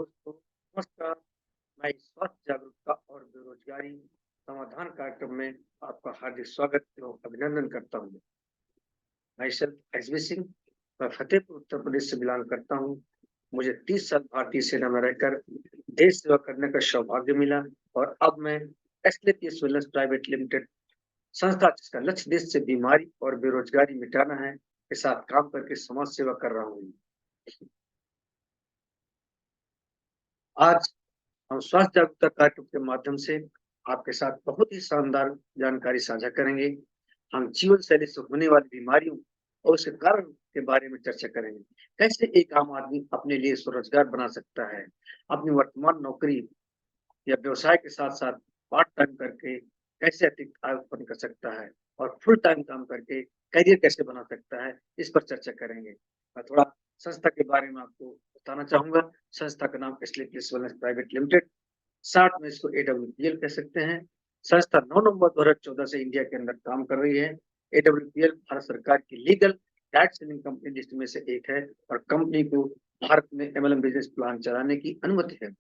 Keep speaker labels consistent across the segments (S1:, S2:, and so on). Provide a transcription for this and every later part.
S1: दोस्तों नमस्कार। मैं स्वास्थ्य जागरूकता और बेरोजगारी समाधान कार्यक्रम में आपका हार्दिक स्वागत एवं अभिनंदन करता हूँ। मैं सिर्फ एसबी सिंह, मैं फतेहपुर उत्तर प्रदेश से बिलोंग करता हूँ। मुझे 30 साल भारतीय सेना में रहकर देश सेवा करने का सौभाग्य मिला और अब मैं एसलेपीएस वेलनेस प्राइवेट लिमिटेड संस्था जिसका लक्ष्य देश से बीमारी और बेरोजगारी मिटाना है के साथ काम करके समाज सेवा कर रहा हूँ। आज हम स्वास्थ्य जागरूकता कार्यक्रम के माध्यम से आपके साथ बहुत ही शानदार जानकारी साझा करेंगे। हम जीवन शैली से होने वाली बीमारियों और उसके कारण के बारे में चर्चा करेंगे। कैसे एक आम आदमी अपने लिए स्वरोजगार बना सकता है, अपनी वर्तमान नौकरी या व्यवसाय के साथ-साथ पार्ट टाइम करके कैसे अधिक आय उत्पन्न कर सकता है और फुल टाइम काम करके करियर कैसे बना सकता है, इस पर चर्चा करेंगे। मैं थोड़ा संस्था के बारे में आपको बताना चाहूँगा। संस्था का नाम Asclepius wellness private limited, short में इसको एडब्ल्यूपीएल कह सकते हैं। संस्था 9 नवंबर 2014 से इंडिया के अंदर काम कर रही है। एडब्ल्यूपीएल भारत सरकार की legal tax shaving company list में से एक है और कंपनी को भारत में एमएलएम बिजनेस प्लान चलाने की अनुमति है।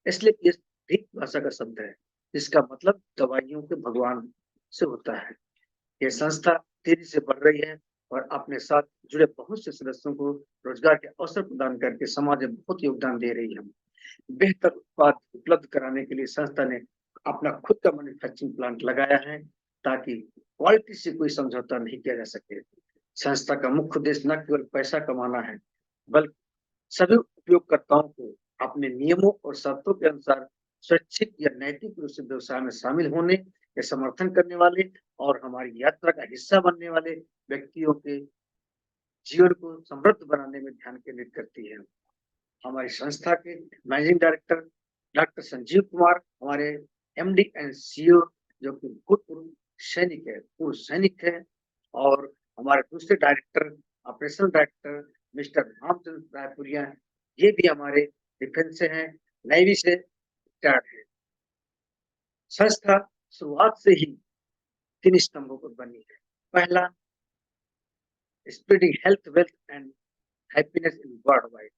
S1: इसलिए ये ग्रीक भाषा का शब्द है, जिसका मतलब दवाइयों के भगवान से होता है। ये संस्था तेजी से बढ़ रही है और अपने साथ जुड़े बहुत से सदस्यों को रोजगार के अवसर प्रदान करके समाज में बहुत योगदान दे रही है। बेहतर उत्पाद उपलब्ध कराने के लिए संस्था ने अपना खुद का मैन्युफैक्चरिंग प्लांट लगाया है ताकि क्वालिटी से कोई समझौता नहीं किया जा सके। संस्था का मुख्य उद्देश्य न केवल पैसा कमाना है, बल्कि सभी उपयोगकर्ताओं को अपने नियमों और शर्तों के अनुसार स्वैच्छिक या नैतिक रूप से व्यवसाय में शामिल होने या समर्थन करने वाले और हमारी यात्रा का हिस्सा बनने वाले व्यक्तियों के जीवन को समृद्ध बनाने में ध्यान केंद्रित करती है। हमारी संस्था के managing director doctor Sanjeev Kumar हमारे एमडी एंड सीईओ जो कि भूतपूर्व सैनिक है और हमारे दूसरे director operational director mister Ramchandra Raipuria, ये भी हमारे डिफेंस से हैं, नेवी से रिटायर्ड है। संस्था शुरुआत से ही 3 स्तंभों पर बनी है। पहला, spreading health, wealth and happiness in world wide,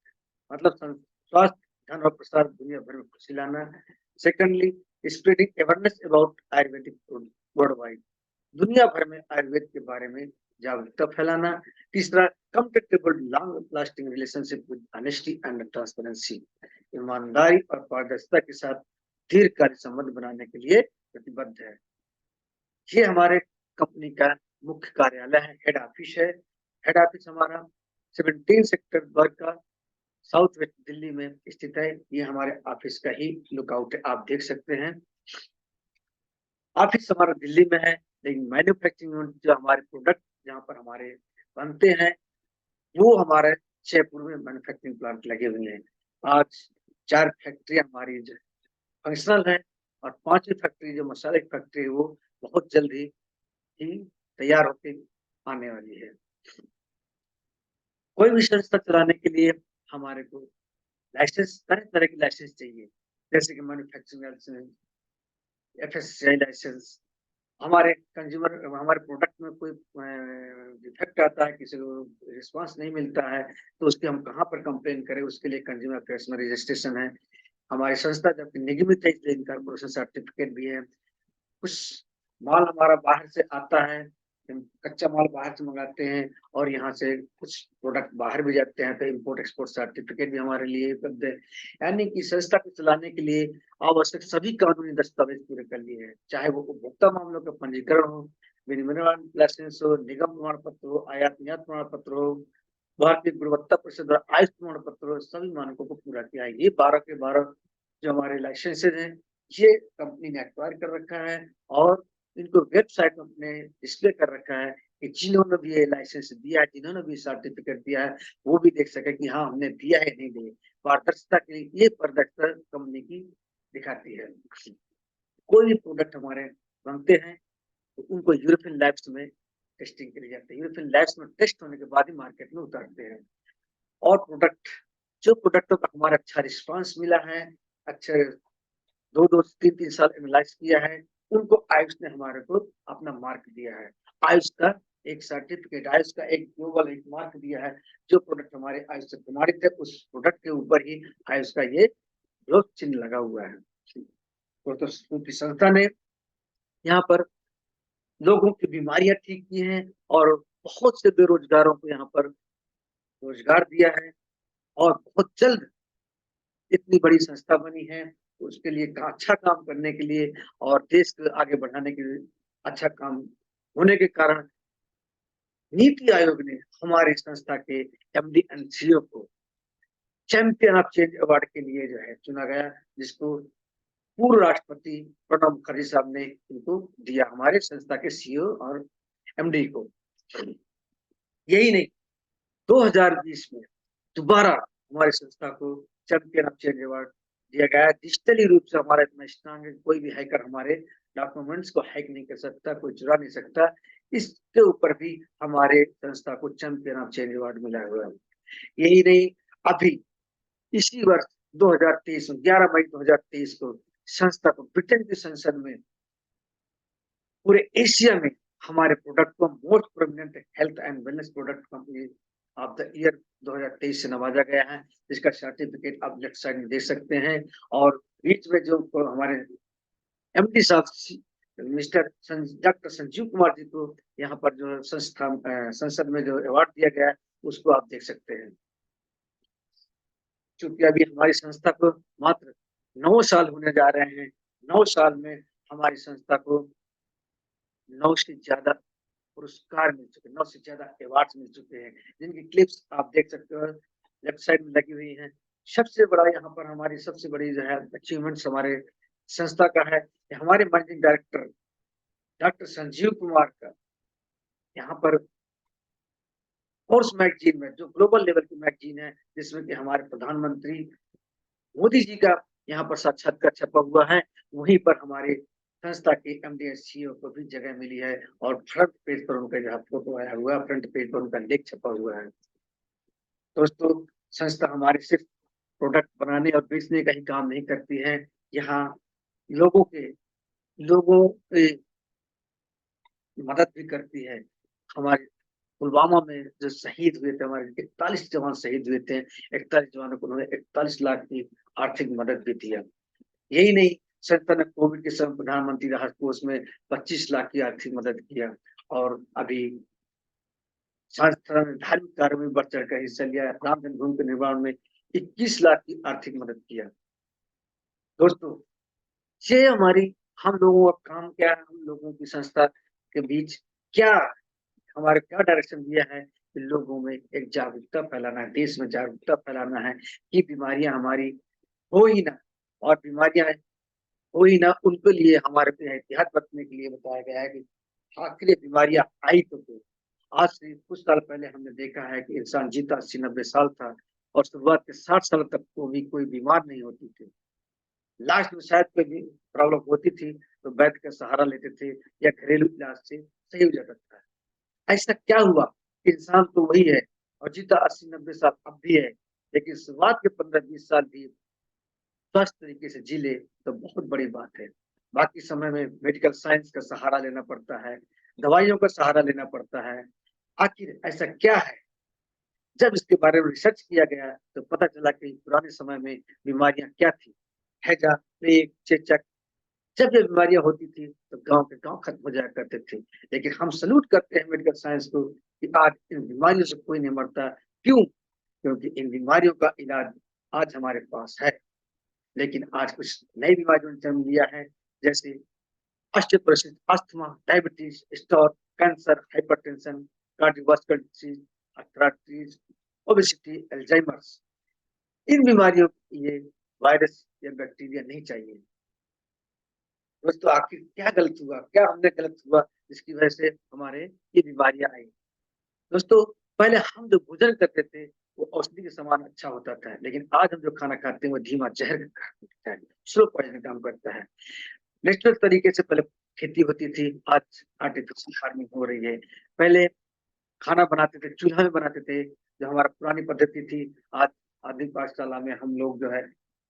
S1: मतलब स्वास्थ्य, धन और प्रसार दुनिया भर में खुशी लाना। Secondly, spreading awareness about Ayurvedic world wide, दुनिया भर में आयुर्वेद के बारे में जागरूकता फैलाना। तीसरा, comfortable long lasting relationship with honesty and transparency, ईमानदारी और पारदर्शिता के साथ दीर्घकालिक संबंध बनाने के लिए प्रतिबद्ध है। ये हमारे कंपनी का मुख्य कार्यालय है, हेड ऑफिस है। हेड ऑफिस हमारा 17 सेक्टर वर्ग का साउथ वेस्ट दिल्ली में स्थित है। ये हमारे ऑफिस का ही लुकआउट है, आप देख सकते हैं। ऑफिस हमारा दिल्ली में है, लेकिन मैन्युफैक्चरिंग यूनिट जो हमारे प्रोडक्ट जहाँ पर हमारे बनते हैं, वो हमारे जयपुर में मैन्युफैक्चरिंग प्लांट लगे हुए हैं। आज 4 फैक्ट्री हमारी फंक्शनल है और 5वीं फैक्ट्री जो मसाले की फैक्ट्री है, वो बहुत जल्द ही तैयार होके आने वाली है। कोई भी संस्था चलाने के लिए हमारे को लाइसेंस, तरह-तरह की लाइसेंस चाहिए, जैसे कि मैन्युफैक्चरिंग लाइसेंस, एफएससीआई लाइसेंस। हमारे कंज्यूमर हमारे प्रोडक्ट में कोई डिफेक्ट आता है, किसी को रिस्पांस नहीं मिलता है, तो उसकी हम कहाँ पर कंप्लेन करें, उसके लिए कंज्यूमर अफेयर्स में रजिस्ट्रेशन है। हमारी संस्था जबकि निगमित है, इसलिए इनकॉर्पोरेशन सर्टिफिकेट भी है। कुछ माल हमारा बाहर से आता है, हम कच्चा माल बाहर से मंगाते हैं और यहाँ से कुछ प्रोडक्ट बाहर भी जाते हैं, तो इम्पोर्ट एक्सपोर्ट सर्टिफिकेट भी हमारे लिए उपलब्ध है। यानी कि संस्था को चलाने के लिए आवश्यक सभी कानूनी दस्तावेज पूरे कर लिए हैं, चाहे वो उपभोक्ता मामलों का पंजीकरण हो, विनिर्माण लाइसेंस हो, निगम प्रमाण पत्र हो, आयात निर्यात प्रमाण पत्र हो, भारतीय गुणवत्ता परिषद द्वारा आयुष प्रमाण पत्र हो, सभी मानकों को पूरा किया है। ये 12 के 12 जो हमारे लाइसेंसेज हैं, ये कंपनी ने एक्वायर कर रखा है और इनको वेबसाइट में अपने डिस्प्ले कर रखा है कि जिन्होंने भी ये लाइसेंस दिया है, जिन्होंने भी सर्टिफिकेट दिया है, वो भी देख सके कि हाँ, हमने दिया है, नहीं दिया। पारदर्शिता के लिए ये पारदर्शिता कंपनी की दिखाती है। कोई भी प्रोडक्ट हमारे बनते हैं, तो उनको यूरोपियन लैब्स में टेस्टिंग के लिए जाते हैं। यूरोपियन लैब्स में टेस्ट होने के बाद ही मार्केट में उतारते हैं। और जो प्रोडक्टों का हमारा अच्छा रिस्पांस मिला है, अच्छे 2-2 3-3 साल एनालाइज किया है, उनको आयुष ने हमारे को अपना मार्क दिया है। आयुष का एक सर्टिफिकेट, आयुष का एक ग्लोबल एक मार्क दिया है। जो प्रोडक्ट हमारे आयुष से प्रमाणित है, उस प्रोडक्ट के ऊपर ही आयुष का ये ग्रोथ चिन्ह लगा हुआ है। तो उनकी संस्था ने यहाँ पर लोगों की बीमारियां ठीक की हैं और बहुत से बेरोजगारों को यहाँ पर रोजगार दिया है। और बहुत जल्द इतनी बड़ी संस्था बनी है, तो उसके लिए अच्छा काम करने के लिए और देश को आगे बढ़ाने के लिए अच्छा काम होने के कारण नीति आयोग ने हमारी संस्था के एमडी एंड सीईओ को चैंपियन ऑफ चेंज अवार्ड के लिए जो है चुना गया, जिसको पूर्व राष्ट्रपति प्रणब मुखर्जी साहब ने इनको दिया, हमारे संस्था के सीईओ और एमडी को। यही नहीं, 2020 में दोबारा हमारी संस्था को चैंपियन ऑफ चेंज अवार्ड दिया गया। डिजिटली रूप से हमारा इतना स्ट्रांग है, कोई भी हैकर हमारे डॉक्यूमेंट्स को हैक नहीं कर सकता, कोई चुरा नहीं सकता। इसके ऊपर भी हमारे संस्था को चैंपियन ऑफ चेंज अवार्ड मिला हुआ है। यही नहीं, अभी इसी वर्ष 2023 11 मई 2023 को संस्था को ब्रिटेन की संसद में पूरे एशिया में हमारे प्रोडक्ट को most prominent health and wellness product company of the year 2023 से नवाजा गया है, जिसका सर्टिफिकेट आप लेफ्ट साइड में देख सकते हैं। और बीच में जो हमारे एमडी साहब मिस्टर डॉक्टर संजीव कुमार जी को यहाँ पर जो संसद में जो अवार्ड दिया गया है, उसको आप देख सकते हैं। चूंकि अभी हमारी संस्था को मात्र 9 साल होने जा रहे हैं, 9 साल में हमारी संस्था को 9 से ज्यादा पुरस्कार मिल चुके, 9 से ज्यादा अवार्ड मिल चुके हैं, जिनकी क्लिप्स आप देख सकते हो लेफ्ट साइड में लगी हुई है। सबसे बड़ा यहाँ पर हमारी सबसे बड़ी जो है अचीवमेंट्स हमारे संस्था का है, हमारे managing director doctor Sanjeev Kumar का यहाँ पर फोर्स मैगजीन में, जो ग्लोबल लेवल की मैगजीन है, जिसमें कि हमारे प्रधानमंत्री मोदी जी का यहाँ पर साक्षात्कार छपा हुआ है, वहीं पर हमारे संस्था के एमडी सीईओ को भी जगह मिली है और फ्रंट पेज पर उनका जो फोटो आया हुआ है, फ्रंट पेज पर उनका लेख छपा हुआ है। दोस्तों, संस्था हमारे सिर्फ प्रोडक्ट बनाने और बेचने का ही काम नहीं करती है, यहाँ लोगों की मदद भी करती है। हमारे पुलवामा में जो शहीद हुए थे, हमारे 41 जवान शहीद हुए थे, 41 जवानों को उन्होंने 41 लाख की आर्थिक मदद भी दिया। यही नहीं, संस्था ने कोविड के समय प्रधानमंत्री राहत कोष में 25 लाख की आर्थिक मदद किया और अभी संस्था ने धार्मिक कार्यों में बढ़ चढ़ कर हिस्सा लिया, राम जन्मभूमि के निर्माण में 21 लाख की आर्थिक मदद किया। दोस्तों, ये हमारी हम लोगों का काम क्या है, हम लोगों की संस्था के बीच क्या हमारे क्या डायरेक्शन दिया है कि लोगों में एक जागरूकता फैलाना है, देश में जागरूकता फैलाना है कि बीमारियां हमारी हो ही ना, और बीमारियां हो ही ना, उनके लिए हमारे पे एहतियात बरतने के लिए बताया गया है कि आखिर बीमारियां आई तो आज से कुछ साल पहले हमने देखा है कि इंसान जीता 80-90 साल था और शुरुआत के 60 साल तक को भी कोई बीमार नहीं होती थी। लास्ट में शायद कोई भी प्रॉब्लम होती थी तो वैद्य का सहारा लेते थे या घरेलू इलाज से सही हो जाता था। ऐसा क्या हुआ, इंसान तो वही है और जीता 80-90 साल अब भी है, लेकिन शुरुआत के 15-20 साल भी स्वस्थ तरीके से जी ले तो बहुत बड़ी बात है। बाकी समय में मेडिकल साइंस का सहारा लेना पड़ता है, दवाइयों का सहारा लेना पड़ता है। आखिर ऐसा क्या है? जब इसके बारे में रिसर्च किया गया तो पता चला कि पुराने समय में बीमारियां क्या थी। हैजा, प्लेग, चेचक, जब ये बीमारियां होती थी तो गांव के गांव खत्म हो जाया करते थे। लेकिन हम सल्यूट करते हैं मेडिकल साइंस को कि आज इन बीमारियों से कोई नहीं मरता। क्यों? क्योंकि इन बीमारियों का इलाज आज हमारे पास है। लेकिन आज कुछ नई बीमारियों ने जन्म लिया है, जैसे osteoporosis, asthma, diabetes, stroke, cancer, hypertension, cardiovascular disease, arthritis, obesity, Alzheimer's. इन बीमारियों के लिए वायरस या बैक्टीरिया नहीं चाहिए। दोस्तों, आखिर क्या गलत हुआ, क्या हमने गलत हुआ जिसकी वजह से हमारे ये बीमारियां आई? दोस्तों, पहले हम जो भोजन करते थे वो औषधि के समान अच्छा होता था, लेकिन आज हम जो खाना खाते हैं वो धीमा जहर का है, स्लो पॉइजन काम करता है। नेचुरल तरीके से पहले खेती होती थी, आज आर्टिफिशियल फार्मिंग हो रही है। पहले खाना बनाते थे, चूल्हा में बनाते थे, जो हमारा पुरानी पद्धति थी। आज आधुनिक पाठशाला में हम लोग जो है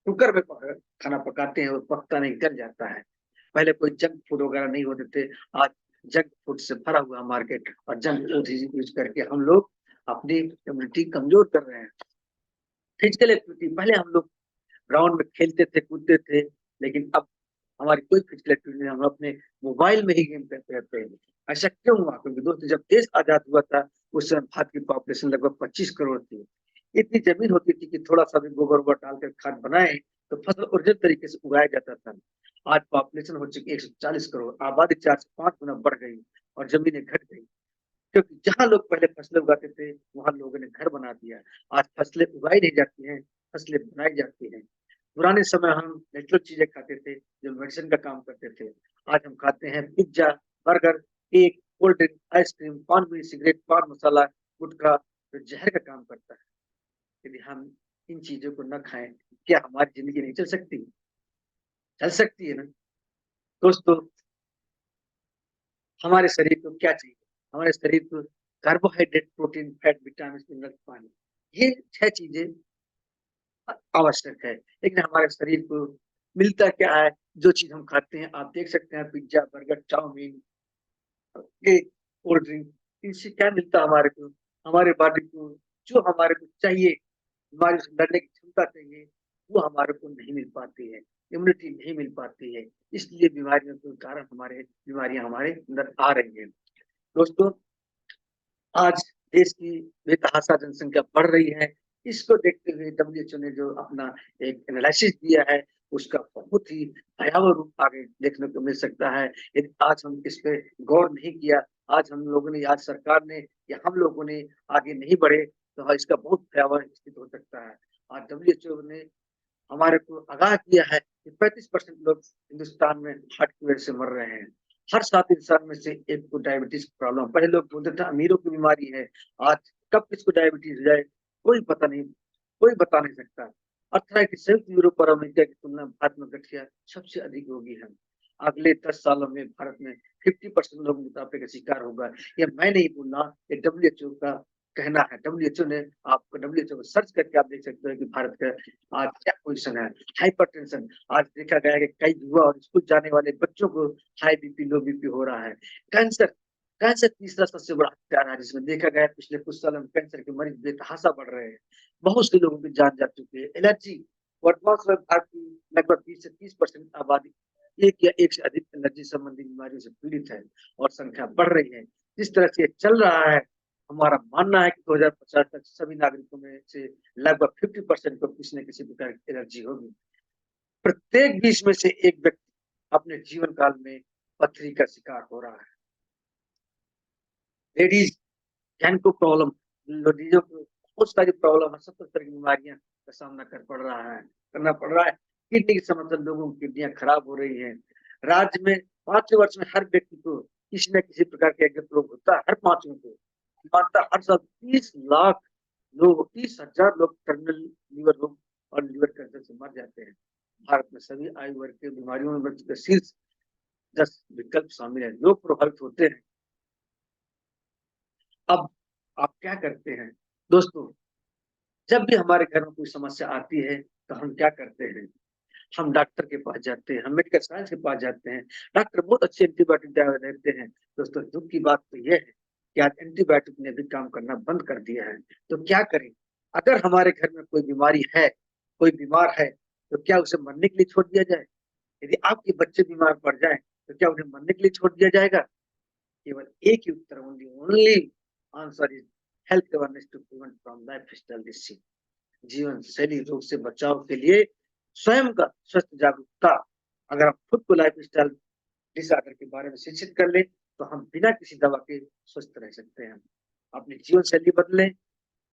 S1: कुकर में खाना पकाते हैं और पकता नहीं, गल जाता है। पहले कोई जंक फूड वगैरह नहीं होते थे, आज जंक फूड से भरा हुआ मार्केट और जंक फूड यूज करके हम लोग अपनी इम्यूनिटी कमजोर कर रहे हैं। फिजिकल एक्टिविटी, पहले हम लोग ग्राउंड में खेलते थे, कूदते थे, लेकिन अब हमारी कोई फिजिकल एक्टिविटी नहीं, हम अपने मोबाइल में ही गेम खेलते रहते हैं। ऐसा क्यों हुआ? क्योंकि दोस्तों जब देश आजाद हुआ था, उस समय भारत की पॉपुलेशन लगभग 25 करोड़ थी। इतनी जमीन होती थी कि थोड़ा सा भी गोबर वोबर डालकर खाद बनाए तो फसल ओरिजिनल तरीके से उगाया जाता था। आज पॉपुलेशन हो चुकी 140 करोड़, आबादी 4 से 5 गुना बढ़ गई और जमीनें घट गई। क्योंकि जहाँ लोग पहले फसलें उगाते थे, वहाँ लोगों ने घर बना दिया। आज फसलें उगाई नहीं जाती हैं, फसलें बनाई जाती हैं। पुराने समय हम नेचुरल चीजें खाते थे, जो मेडिसिन का काम करते थे। आज हम खाते हैं pizza, burger, cake, cold drink, ice cream, पान बीड़ी, सिगरेट, पान मसाला, गुटखा, जो जहर का काम करता है। यदि हम इन चीजों को न खाएं, क्या हमारी जिंदगी नहीं चल सकती? चल सकती है ना। दोस्तों, हमारे शरीर को क्या चाहिए? हमारे शरीर को carbohydrate, protein, fat, vitamin, mineral, पानी, ये 6 चीजें आवश्यक है। लेकिन हमारे शरीर को मिलता क्या है? जो चीज हम खाते हैं, आप देख सकते हैं पिज्जा, बर्गर, चाउमीन, ये कोल्ड ड्रिंक, इनसे क्या मिलता है हमारे को? हमारे बॉडी को जो हमारे को चाहिए, बीमारी से लड़ने की क्षमता चाहिए, वो हमारे को नहीं मिल पाती है, इम्यूनिटी नहीं मिल पाती है। इसलिए बीमारियों के कारण बीमारियां हमारे अंदर आ रही हैं। दोस्तों, आज देश की बेतहाशा जनसंख्या बढ़ रही है। इसको देखते हुए डब्ल्यूएचओ ने जो अपना एक एनालिसिस दिया है, उसका बहुत ही भयावह रूप आगे देखने को मिल सकता है। यदि आज हम इस पे गौर नहीं किया, आज हम लोगों ने, आज सरकार ने या हम लोगों ने आगे नहीं बढ़े, तो हाँ, इसका बहुत भयावह स्थिति हो सकता है। आज डब्ल्यूएचओ ने हमारे को आगाह किया है कि 35% लोग हिंदुस्तान में हार्ट की वजह से मर रहे हैं। हर 7 इंसान में से एक को डायबिटीज प्रॉब्लम। पहले लोग बोलते थे अमीरों की बीमारी है, आज कब किसको डायबिटीज हो जाए कोई पता नहीं, कोई बता नहीं सकता। अर्थात संयुक्त यूरोप और अमेरिका की तुलना में भारत में गठिया सबसे अधिक रोगी है। अगले 10 सालों में भारत में 50% लोग मोटापे का शिकार होगा। ये मैं नहीं बोल रहा, ये डब्ल्यूएचओ का कहना है। डब्ल्यूएचओ ने, आपको डब्ल्यूएचओ को सर्च करके आप देख सकते हो कि भारत का आज क्या पोजीशन है। हाइपरटेंशन, आज देखा गया है कि कई युवा और स्कूल जाने वाले बच्चों को हाई बीपी, लो बीपी हो रहा है। कैंसर, कैंसर तीसरा सबसे बड़ा हत्यारा है, जिसमें देखा गया है पिछले कुछ सालों में कैंसर के मरीज बेतहाशा बढ़ रहे हैं। बहुत से लोगों की जान जा चुकी है। एलर्जी, वर्तमान समय भारत की लगभग 20 से 30% आबादी एक या एक से अधिक एलर्जी संबंधी बीमारियों से पीड़ित है और संख्या बढ़ रही है। जिस तरह से चल रहा है, हमारा मानना है कि 2050 तक सभी नागरिकों में से लगभग 50% को किसी न किसी प्रकार की एलर्जी होगी। प्रत्येक 20 में से एक व्यक्ति अपने जीवन काल में पथरी का शिकार हो रहा है। लेडीज, को प्रॉब्लम, लेडीजों को बहुत सारी प्रॉब्लम है, 70 तरह की बीमारियां का सामना करना पड़ रहा है। किडनी की समस्या, लोगों की किडनियां खराब हो रही है। राज्य में 5 वर्ष में हर व्यक्ति को किसी न किसी प्रकार का एक रोग होता है, हर 5 को मानता। हर साल 30 लाख लोग, 30,000 लोग टर्मिनल लीवर रोग और लीवर कैंसर से मर जाते हैं। भारत में सभी आयु वर्ग के बीमारियों में शीर्ष 10 विकल्प शामिल है, लोग प्रभावित होते हैं। अब आप क्या करते हैं? दोस्तों, जब भी हमारे घर में कोई समस्या आती है, तो हम क्या करते हैं? हम डॉक्टर के पास जाते हैं, हम मेडिकल साइंस के पास जाते हैं। डॉक्टर बहुत अच्छे एंटीबायोटिक दवा देते हैं। दोस्तों, दुख की बात तो यह है कि आज एंटीबायोटिक ने भी काम करना बंद कर दिया है। तो क्या करें? अगर हमारे घर में कोई बीमारी है, कोई बीमार है, तो क्या उसे मरने के लिए छोड़ दिया जाए? यदि आपके बच्चे बीमार पड़ जाए, तो क्या उन्हें मरने के लिए छोड़ दिया जाएगा? केवल एक ही उत्तर, only only answer is health awareness to prevent from lifestyle disease. जीवन शैली रोग से बचाव के लिए स्वयं का स्वस्थ जागरूकता। अगर हम खुद को लाइफ स्टाइल डिसऑर्डर के बारे में शिक्षित कर ले, तो हम बिना किसी दवा के स्वस्थ रह सकते हैं। अपनी जीवन शैली बदलें,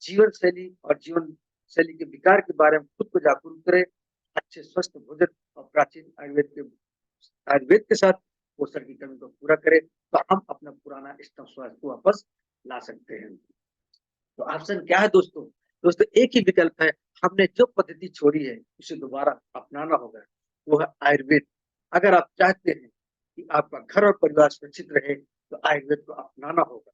S1: जीवन शैली और जीवन शैली के विकार के बारे में खुद को जागरूक करें। अच्छे स्वस्थ भोजन और प्राचीन आयुर्वेद के साथ पोषण की कमी को पूरा करें, तो हम अपना पुराना स्तन स्वास्थ्य को वापस ला सकते हैं। तो ऑप्शन क्या है दोस्तों? दोस्तों, एक ही विकल्प है। हमने जो पद्धति छोड़ी है, उसे दोबारा अपनाना होगा, वो है आयुर्वेद। अगर आप चाहते हैं कि आपका घर और परिवार सुरक्षित रहे, तो आयुर्वेद को अपनाना होगा।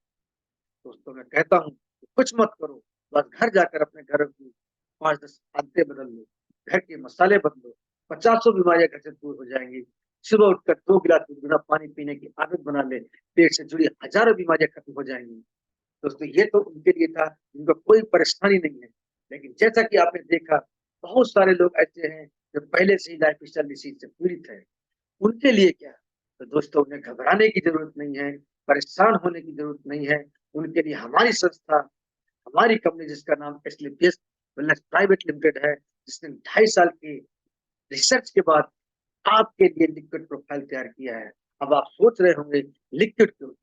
S1: दोस्तों, मैं कहता हूँ कुछ मत करो, बस घर जाकर अपने घर की 5-10 आदतें बदल लो, घर के मसाले बदलो, 50 बीमारियां घर से दूर हो जाएंगी। सुबह उठकर 2 गिलास गुनगुना पानी पीने की आदत बना ले, पेट से जुड़ी हजारों बीमारियां खत्म हो जाएंगी। दोस्तों, ये तो उनके लिए था जिनको कोई परेशानी नहीं है। लेकिन जैसा कि आपने देखा बहुत सारे लोग ऐसे हैं जो पहले से ही लाइफ स्टाइल डिसीज से पीड़ित है। उनके लिए क्या? तो दोस्तों, उन्हें घबराने की जरूरत नहीं है, परेशान होने की जरूरत नहीं है। उनके लिए हमारी संस्था, हमारी कंपनी जिसका नाम एसलीपीएस वेलनेस प्राइवेट लिमिटेड है, जिसने 2.5 साल की रिसर्च के बाद आपके लिए लिक्विड प्रोफाइल तैयार किया है। अब आप सोच रहे होंगे लिक्विड क्यों?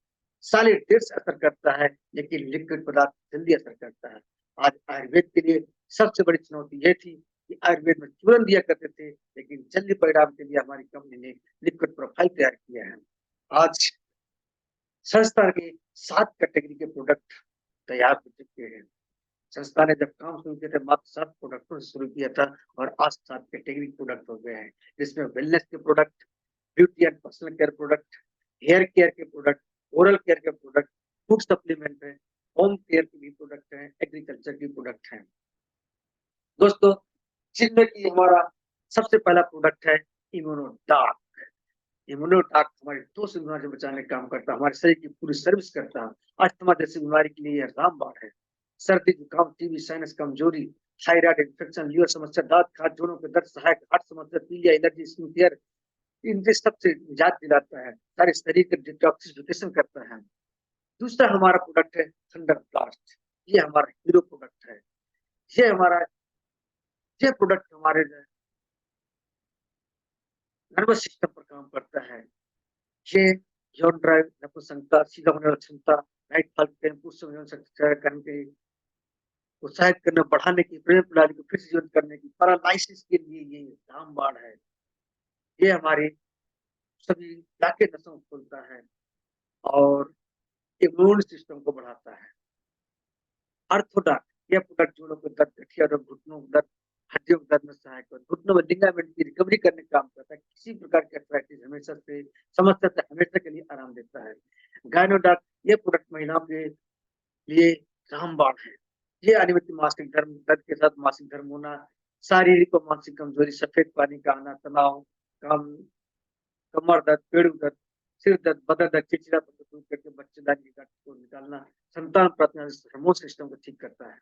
S1: सॉलिड देर से असर करता है, लेकिन लिक्विड पदार्थ जल्दी असर करता है। आज आयुर्वेद के लिए सबसे बड़ी चुनौती यह थी कि आयुर्वेद में चूरन दिया करते थे, लेकिन जल्दी परिणाम के लिए हमारी कंपनी ने लिक्विड प्रोफाइल तैयार किया है। आज संस्था के 7 कैटेगरी के प्रोडक्ट तैयार हो चुके हैं। संस्था ने जब काम शुरू किया था मात्र 7 प्रोडक्टों से शुरू किया था, और आज 7 कैटेगरी प्रोडक्ट हो गए हैं, जिसमें वेलनेस के product, beauty and personal care product, hair care के प्रोडक्ट, ओरल केयर के प्रोडक्ट, फूड सप्लीमेंट है, होम केयर के भी प्रोडक्ट हैं, एग्रीकल्चर के प्रोडक्ट हैं। दोस्तों, जिनमें कि हमारा सबसे पहला प्रोडक्ट है इम्यूनोडार्क। इम्यूनोडार्क हमारे 200 बीमारी से बचाने का काम करता है, हमारे शरीर की पूरी सर्विस करता है। अस्थमा जैसी बीमारी के लिए यह रामबाण है। सर्दी, जुकाम, टीबी, साइनस, कमजोरी, थायराइड इन्फेक्शन, लीवर समस्या, दांत, खाज, जोड़ों के दर्द, सहायक, हार्ट समस्या, पीलिया, एलर्जी, स्किन केयर, इनसे सबसे निजात दिलाता है, सारे शरीर का डिटॉक्सिफिकेशन करता है। दूसरा हमारा प्रोडक्ट है थंडर ब्लास्ट। ये हमारा हीरो प्रोडक्ट है। ये हमारा ये प्रोडक्ट हमारे नर्वस सिस्टम पर काम करता है। ये यौन ड्राइव, नपुंसकता, सीधा होने वाली क्षमता, नाइट फॉल, पुरुष शक्ति करने के उत्साहित करने, बढ़ाने की, प्रेम प्रणाली को फिर से जीवित करने की, पैरालाइसिस के लिए ये रामबाण है। ये हमारे सभी लाके नसों को खोलता है और इम्यून सिस्टम को बढ़ाता है। अर्थोडॉक, यह प्रोडक्ट जोड़ों को दर्द, गठिया रोग, घुटनों को दर्द, हड्डियों के दर्द में सहायक है, घुटनों में लिगामेंट की रिकवरी करने का काम करता है। किसी प्रकार की अर्थराइटिस समस्या से हमेशा के लिए आराम देता है। गायनोडॉक, यह प्रोडक्ट महिलाओं के लिए रामबाण है। ये अनियमित मासिक धर्म, दर्द के साथ मासिक धर्म होना, शारीरिक और मानसिक कमजोरी, सफेद पानी का आना, तनाव, काम, कमर दर्द, पेड़ दर्द, सिर दर्द, बदन दर्द, चिड़चिड़ापन को दूर करके बच्चेदानी की गांठ को निकालना, संतान प्राप्ति, हार्मोन सिस्टम को ठीक करता है।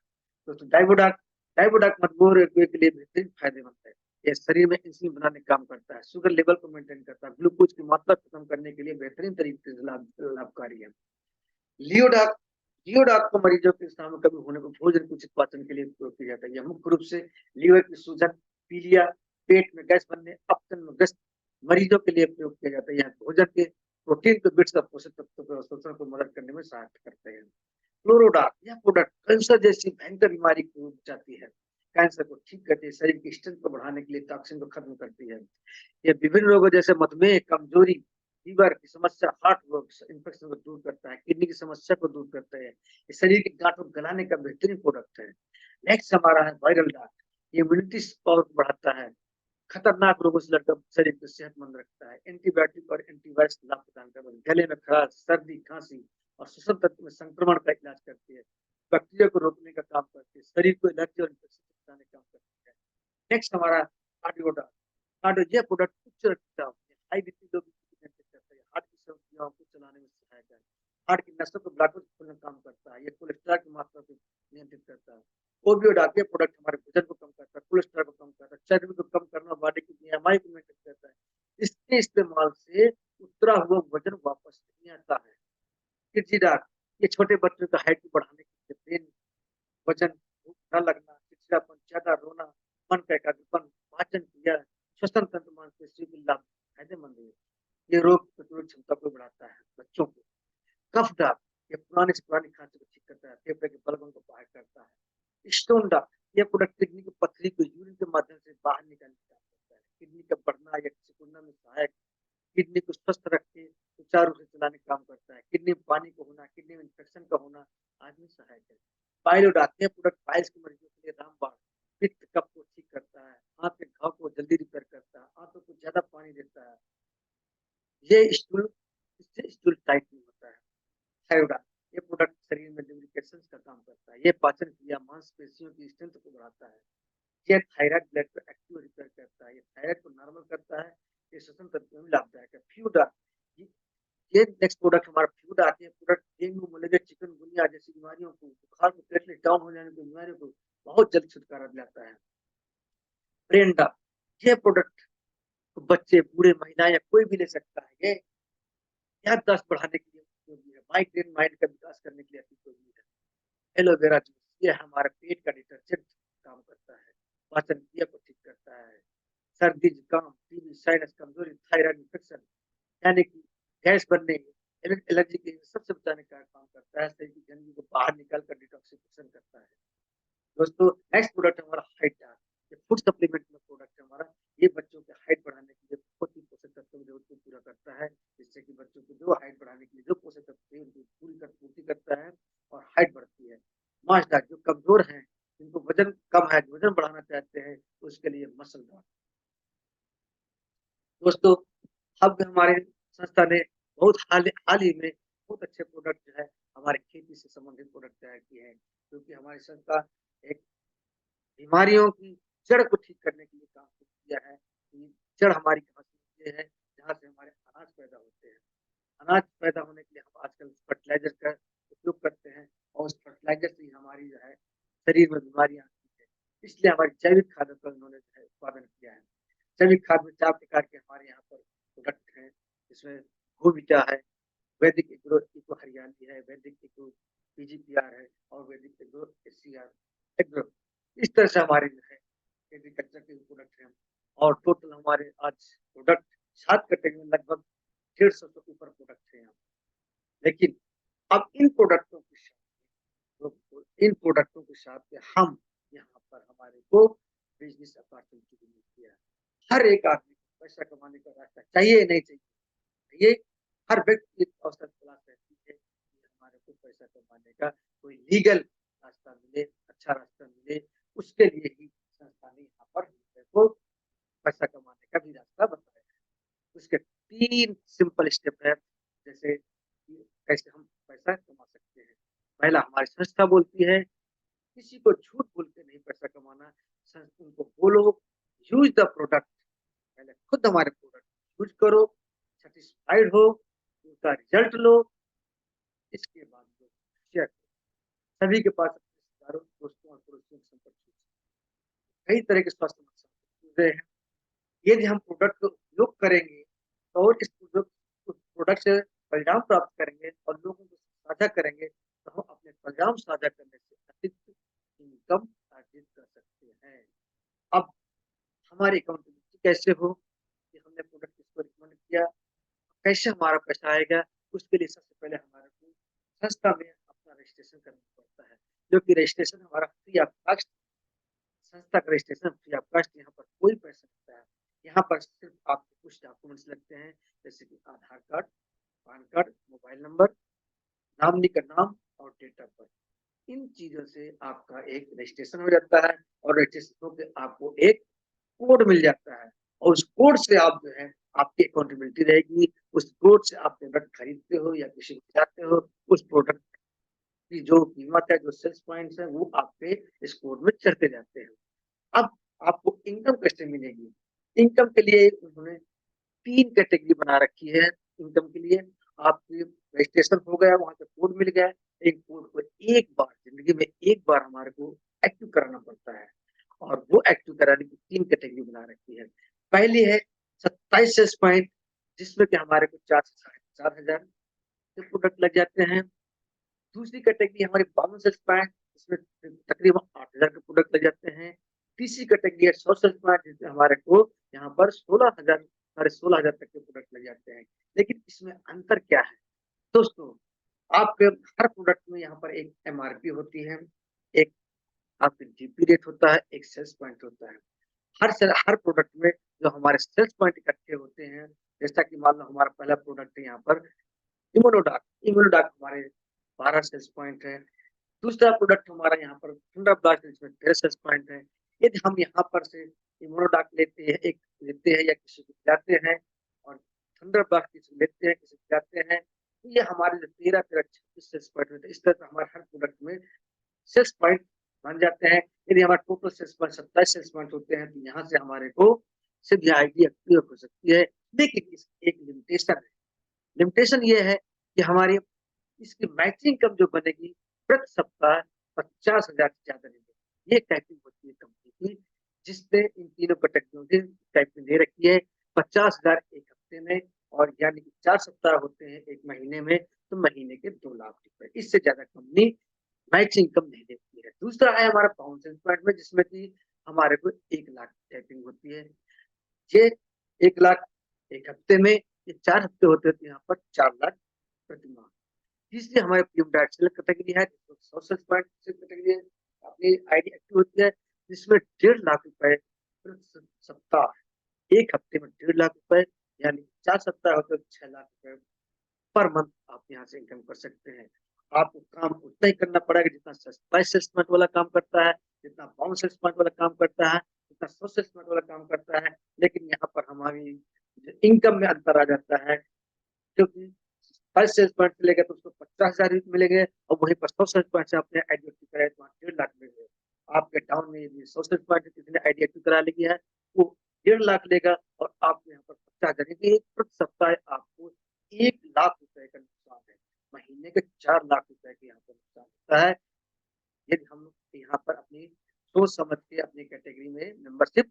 S1: दोस्तों, डाइबोडाक, डाइबोडाक मधुमेह रोगियों के लिए बेहतरीन फायदेमंद है। यह शरीर में इंसुलिन बनाने का काम करता है, शुगर लेवल को मेंटेन करता है, ग्लूकोज की मात्रा खत्म करने के लिए बेहतरीन तरीके से लाभकारी है। लियोडाक, लियोडाक को मरीजों के सामने कभी होने पर भोजन के उचित पाचन के लिए उपयोग किया जाता है। यह मुख्य रूप से लीवर की सूजन, पीलिया, पेट में गैस बनने, अपचन में ग्रस्त मरीजों के लिए उपयोग किया जाता है। यह भोजन के प्रोटीन को बिट्स पोषक तत्वों के अवशोषण को मदद करने में सहायता करते हैं। क्लोरोडाक, यह प्रोडक्ट कैंसर जैसी भयंकर बीमारी को बचाती है, कैंसर को ठीक करती है, शरीर की स्ट्रेंथ को बढ़ाने के लिए टॉक्सिन को खत्म करती है। यह विभिन्न रोगों जैसे मधुमेह, कमजोरी, लीवर की समस्या, हार्ट रोग इन्फेक्शन को दूर करता है, किडनी की समस्या को दूर करता है, ये शरीर की गांठों को गलाने का बेहतरीन प्रोडक्ट है। नेक्स्ट हमारा है वायरल डाक। ये इम्यूनिटी पावर को बढ़ाता है, खतरनाक रोगों से लड़कर शरीर को सेहतमंद रखता है, एंटीबायोटिक और एंटीवायरस लाभ प्रदान करता है, गले में खराश, सर्दी, खांसी और श्वसन तंत्र में संक्रमण का इलाज करती है, बैक्टीरिया को रोकने का काम करती है, शरीर को एलर्जी और इन्फेक्शन से बचाने का काम करती है। नेक्स्ट हमारा कार्डियोडा। कार्डियो, यह प्रोडक्ट उच्च रक्तचाप, हाई बीपी, लो बीपी को नियंत्रित करता है, हार्ट की समस्याओं को चलाने में सहायक है, हार्ट की नसों को ब्लॉकेज खोलने का काम करता है, यह कोलेस्ट्रॉल की मात्रा को नियंत्रित करता है। ओबियोडाक, ये प्रोडक्ट हमारे वजन को कम करता है, कोलेस्ट्रॉल को कम करता है, चर्बी को कम करना, बॉडी की बीएमआई को मेंटेन करता है। इसके इस्तेमाल से उतरा हुआ वजन वापस नहीं आता है। किरजीडाक, ये छोटे बच्चों का हाइट को बढ़ाने के लिए, ब्रेन वजन, भूख न लगना, चिड़चिड़ापन, ज्यादा रोना, मन का एकाग्रपन, पाचन क्रिया, श्वसन तंत्र, मांसपेशियों के लाभ फायदेमंद है। ये रोग प्रतिरोधक क्षमता को बढ़ाता है। बच्चों को कफ डाक, ये पुराने से पुरानी खांसी को ठीक करता है, फेफड़े के बलगम को बाहर करता है। स्टोन डाक, ये प्रोडक्ट किडनी की पथरी को यूरिन के माध्यम से बाहर निकालने का काम करता है, किडनी का बढ़ना या सिकुड़ना में सहायक, किडनी को स्वस्थ रख के सुचारू रूप से चलाने का काम करता है, किडनी में पानी को होना, किडनी में इंफेक्शन का होना आदि सहायक है। पायलोडाक, ये प्रोडक्ट पाइल्स के मरीजों के लिए रामबाण, पित्त कफ को ठीक करता है, आंख के घाव को जल्दी रिपेयर करता है, आंखों को ज्यादा पानी देता है, ये स्टूल, इससे स्टूल टाइट नहीं होता है। थायरोडाक, ये प्रोडक्ट शरीर में लुब्रिकेशन का काम करता है, ये पाचन क्रिया, मांसपेशियों की स्ट्रेंथ को बढ़ाता है, ये थायराइड ग्लैंड को एक्टिव रिपेयर करता है, ये थायराइड को नॉर्मल करता है, ये श्वसन तंत्र में लाभदायक है। फ्यूडाक, ये नेक्स्ट प्रोडक्ट हमारा फ्यूडाक, ये प्रोडक्ट डेंगू, मलेरिया, चिकनगुनिया जैसी बीमारियों को, बुखार को, प्लेटलेट डाउन हो जाने की बीमारियों को बहुत जल्द छुटकारा दिलाता है। ब्रेंडा, ये प्रोडक्ट बच्चे, बूढ़े, महिला या कोई भी ले सकता है। ये याददाश्त बढ़ाने के लिए उपयोगी है, माइग्रेन माइंड का विकास करने के लिए उपयोगी है। एलोवेरा जूस, ये हमारे पेट का डिटर्जेंट काम करता है, पाचन क्रिया को ठीक करता है, सर्दी, जुकाम, टीबी, साइनस, कमजोरी, थायराइड इन्फेक्शन यानी कि गैस बनने, एलर्जी के सबसे बचाने का काम करता है, शरीर की गंदगी को बाहर निकाल कर डिटॉक्सिफिकेशन करता है। दोस्तों नेक्स्ट प्रोडक्ट हमारा हाइट टार, ये फूड सप्लीमेंट में प्रोडक्ट है हमारा। ये बच्चों के हाइट बढ़ाने के लिए बहुत ही पोषक तत्वों की जरूरत को पूरा करता है, जिससे कि बच्चों को जो हाइट बढ़ाने के लिए जो पोषक तत्व चाहिए उनकी पूर्ति करता है और हाइट बढ़ती है। मास डाइट, जो कमजोर हैं, जिनको वजन कम है, वजन बढ़ाना चाहते हैं, तो उसके लिए मसल डाइट। दोस्तों अब हमारे संस्था ने बहुत हाल ही में बहुत अच्छे प्रोडक्ट जो है हमारे खेती से संबंधित प्रोडक्ट तैयार किए हैं, क्योंकि हमारी संस्था एक बीमारियों की जड़ को ठीक करने के लिए काम किया है कि जड़ हमारी कहाँ से है, जहाँ से हमारे अनाज पैदा होते हैं। अनाज पैदा होने के लिए हम आजकल फर्टिलाइजर का उपयोग करते हैं और उस फर्टिलाइजर से ही हमारी जो है शरीर में बीमारियां आती है। इसलिए हमारी जैविक खाद का उन्होंने जो है उत्पादन किया है। जैविक खाद में 4 प्रकार के हमारे यहाँ पर प्रोडक्ट हैं, जिसमें गोविटा है, वैदिक एग्रो इको हरियाली है, वैदिक एग्रो पीजीपीआर है और वैदिक एग्रो एससीआर एग्रो। इस तरह से हमारे जो है एग्रीकल्चर के प्रोडक्ट हैं और टोटल हमारे आज प्रोडक्ट 7 कैटेगरी में लगभग 150 से ऊपर प्रोडक्ट है यहाँ। लेकिन अब इन प्रोडक्टों के साथ हम यहाँ पर हमारे को बिजनेस अपॉर्चुनिटी भी मिलती है। हर एक आदमी को पैसा कमाने का रास्ता चाहिए नहीं चाहिए, ये हर व्यक्ति की अवसर तलाश रहती है कि हमारे को पैसा कमाने का कोई लीगल रास्ता मिले, अच्छा रास्ता मिले, उसके लिए ही संस्था ने यहाँ पर को पैसा कमाने का भी रास्ता बताया है। उसके 3 सिंपल स्टेप है, जैसे कैसे हम पैसा कमा सकते हैं। पहला हमारी संस्था बोलती है किसी को झूठ बोल के नहीं पैसा कमाना, उनको बोलो यूज द प्रोडक्ट, पहले खुद हमारे प्रोडक्ट यूज करो, सेटिस्फाइड हो, उसका रिजल्ट लो, इसके बाद शेयर करो। सभी के पास अपने रिश्तेदारों, दोस्तों और पड़ोसियों के संपर्क कई तरह के स्वास्थ्य समस्या हैं। यदि हम प्रोडक्ट का उपयोग करेंगे और इस प्रोडक्ट से परिणाम प्राप्त करेंगे और लोगों को साझा करेंगे, तो हम अपने परिणाम साझा करने से अतिरिक्त इनकम अर्जित कर सकते हैं। अब हमारी अकाउंटेबिलिटी कैसे हो कि हमने प्रोडक्ट किसको रिकमेंड किया, कैसे हमारा पैसा आएगा, उसके लिए सबसे पहले हमारे को संस्था में अपना रजिस्ट्रेशन करना पड़ता है, जो कि रजिस्ट्रेशन हमारा फ्री ऑफ कॉस्ट। संस्था का रजिस्ट्रेशन फ्री ऑफ कॉस्ट, यहाँ पर कोई पैसा लगता है। यहाँ पर सिर्फ आपके कुछ डॉक्यूमेंट्स लगते हैं, जैसे कि Aadhaar card, PAN card, mobile number, nominee का नाम और डेट ऑफ बर्थ। इन चीजों से आपका एक रजिस्ट्रेशन हो जाता है और रजिस्ट्रेशन होकर आपको एक कोड मिल जाता है और उस कोड से आप जो है आपकी अकाउंटेबिलिटी रहेगी। उस कोड से आप प्रोडक्ट खरीदते हो या किसी को जाते हो, उस प्रोडक्ट की जो कीमत है, जो सेल्स पॉइंट्स है, वो आपके इस कोड में चढ़ते जाते हैं। अब आपको इनकम कैसे मिलेगी? इनकम के लिए उन्होंने 3 कैटेगरी बना रखी है। इनकम के लिए आपकी रजिस्ट्रेशन हो गया, वहां से कोड मिल गया। एक कोड को एक बार जिंदगी में एक बार हमारे को एक्टिव कराना पड़ता है और वो एक्टिव कराने की 3 कैटेगरी बना रखी है। पहली है 27 सेल्स पॉइंट, जिसमें कि हमारे को 4 से 4,500 के प्रोडक्ट लग जाते हैं। दूसरी कैटेगरी हमारी 52 सेल्स पॉइंट, इसमें तकरीबन 8,000 के प्रोडक्ट लग जाते हैं। तीसरी कैटेगरी है 100 सेल्स पॉइंट, जिसमें हमारे को यहाँ पर 16,000 साढ़े 16,000 तक के प्रोडक्ट लग जाते हैं। लेकिन इसमें अंतर क्या है दोस्तों? आपके हर प्रोडक्ट में यहाँ पर एक एमआरपी होती है, एक आपके जीपी रेट होता है, एक सेल्स पॉइंट होता है। हर प्रोडक्ट में जो हमारे सेल्स पॉइंट इकट्ठे होते हैं, जैसा कि मान लो हमारा पहला प्रोडक्ट है यहाँ पर इम्यूनोडाक। इम्यूनोडाक हमारे 12 सेल्स पॉइंट है। दूसरा प्रोडक्ट हमारा यहाँ पर थंडरब्लास्ट, इसमें 13 सेल्स पॉइंट है। यदि हम यहाँ पर से इम्यूनोडाक लेते हैं या किसी को खिलाते हैं और थंडरब्लास्ट किसी को लेते हैं, किसी को खिलाते हैं, तो ये हमारे जो 13 26 सेल्स पॉइंट होते हैं। इस तरह से हमारे हर प्रोडक्ट में सेल्स पॉइंट बन जाते हैं। यदि हमारे total sales point 27 sales point होते हैं, तो यहाँ से हमारे को सीधी आईडी एक्टिव हो सकती है। लेकिन इसकी एक लिमिटेशन है। लिमिटेशन ये है कि हमारी इसकी मैक्सिमम इनकम जो बनेगी प्रति सप्ताह 50,000 से ज्यादा नहीं बनेगी। ये कैपिंग होती है कंपनी की। जिसने इन तीनों कैटेगरी टाइप में दे रखी है। 50,000 एक हफ्ते में, और यानी कि 4 सप्ताह होते हैं एक महीने में, तो महीने के 2 लाख रुपए, इससे ज्यादा कंपनी मैच इनकम नहीं देती है। दूसरा है हमारा बाउंस पॉइंट में, जिसमें कि हमारे को 1 लाख टाइपिंग होती है। ये 1 लाख एक हफ्ते में, ये 4 हफ्ते होते हैं, यहाँ पर 4 लाख प्रति माह। तीसरी हमारे पीएम डायरेक्ट सेलेक्ट कैटेगरी है, सोशल पॉइंट कैटेगरी है, अपनी आईडी एक्टिव होती है, जिसमें 1.5 लाख रुपए प्रति सप्ताह, एक हफ्ते में 1.5 लाख रुपए, यानी 4 सप्ताह होते 6 लाख रुपए पर मंथ आप यहाँ से इनकम कर सकते हैं। आपको काम उतना ही करना पड़ेगा जितना स्पाइस सेल्समैन वाला काम करता है, जितना बाउंस सेल्समैन वाला काम करता है, जितना सोशल सेल्समैन वाला काम करता है। लेकिन यहाँ पर हमारी इनकम में अंतर आ जाता है, क्योंकि स्पाइस सेल्समैन चलेगा तो उसको 50,000 मिलेंगे, और वहीं पर सोशल सेल्समैन से आपने आईडी एक्टिव कराया तो 1.5 लाख मिलेंगे। आपके टाउन में यदि सोशल सेल्समैन किसी ने आईडी एक्टिव करा ली है, वो 1.5 लाख लेगा, और आपको यहाँ पर 50,000 प्रति सप्ताह आपको 1 लाख रुपए का नुकसान है। महीने के 4 लाख रुपए के यहाँ पर नुकसान होता है, यदि हम यहाँ पर अपनी सोच समझ के अपनी कैटेगरी में मेंबरशिप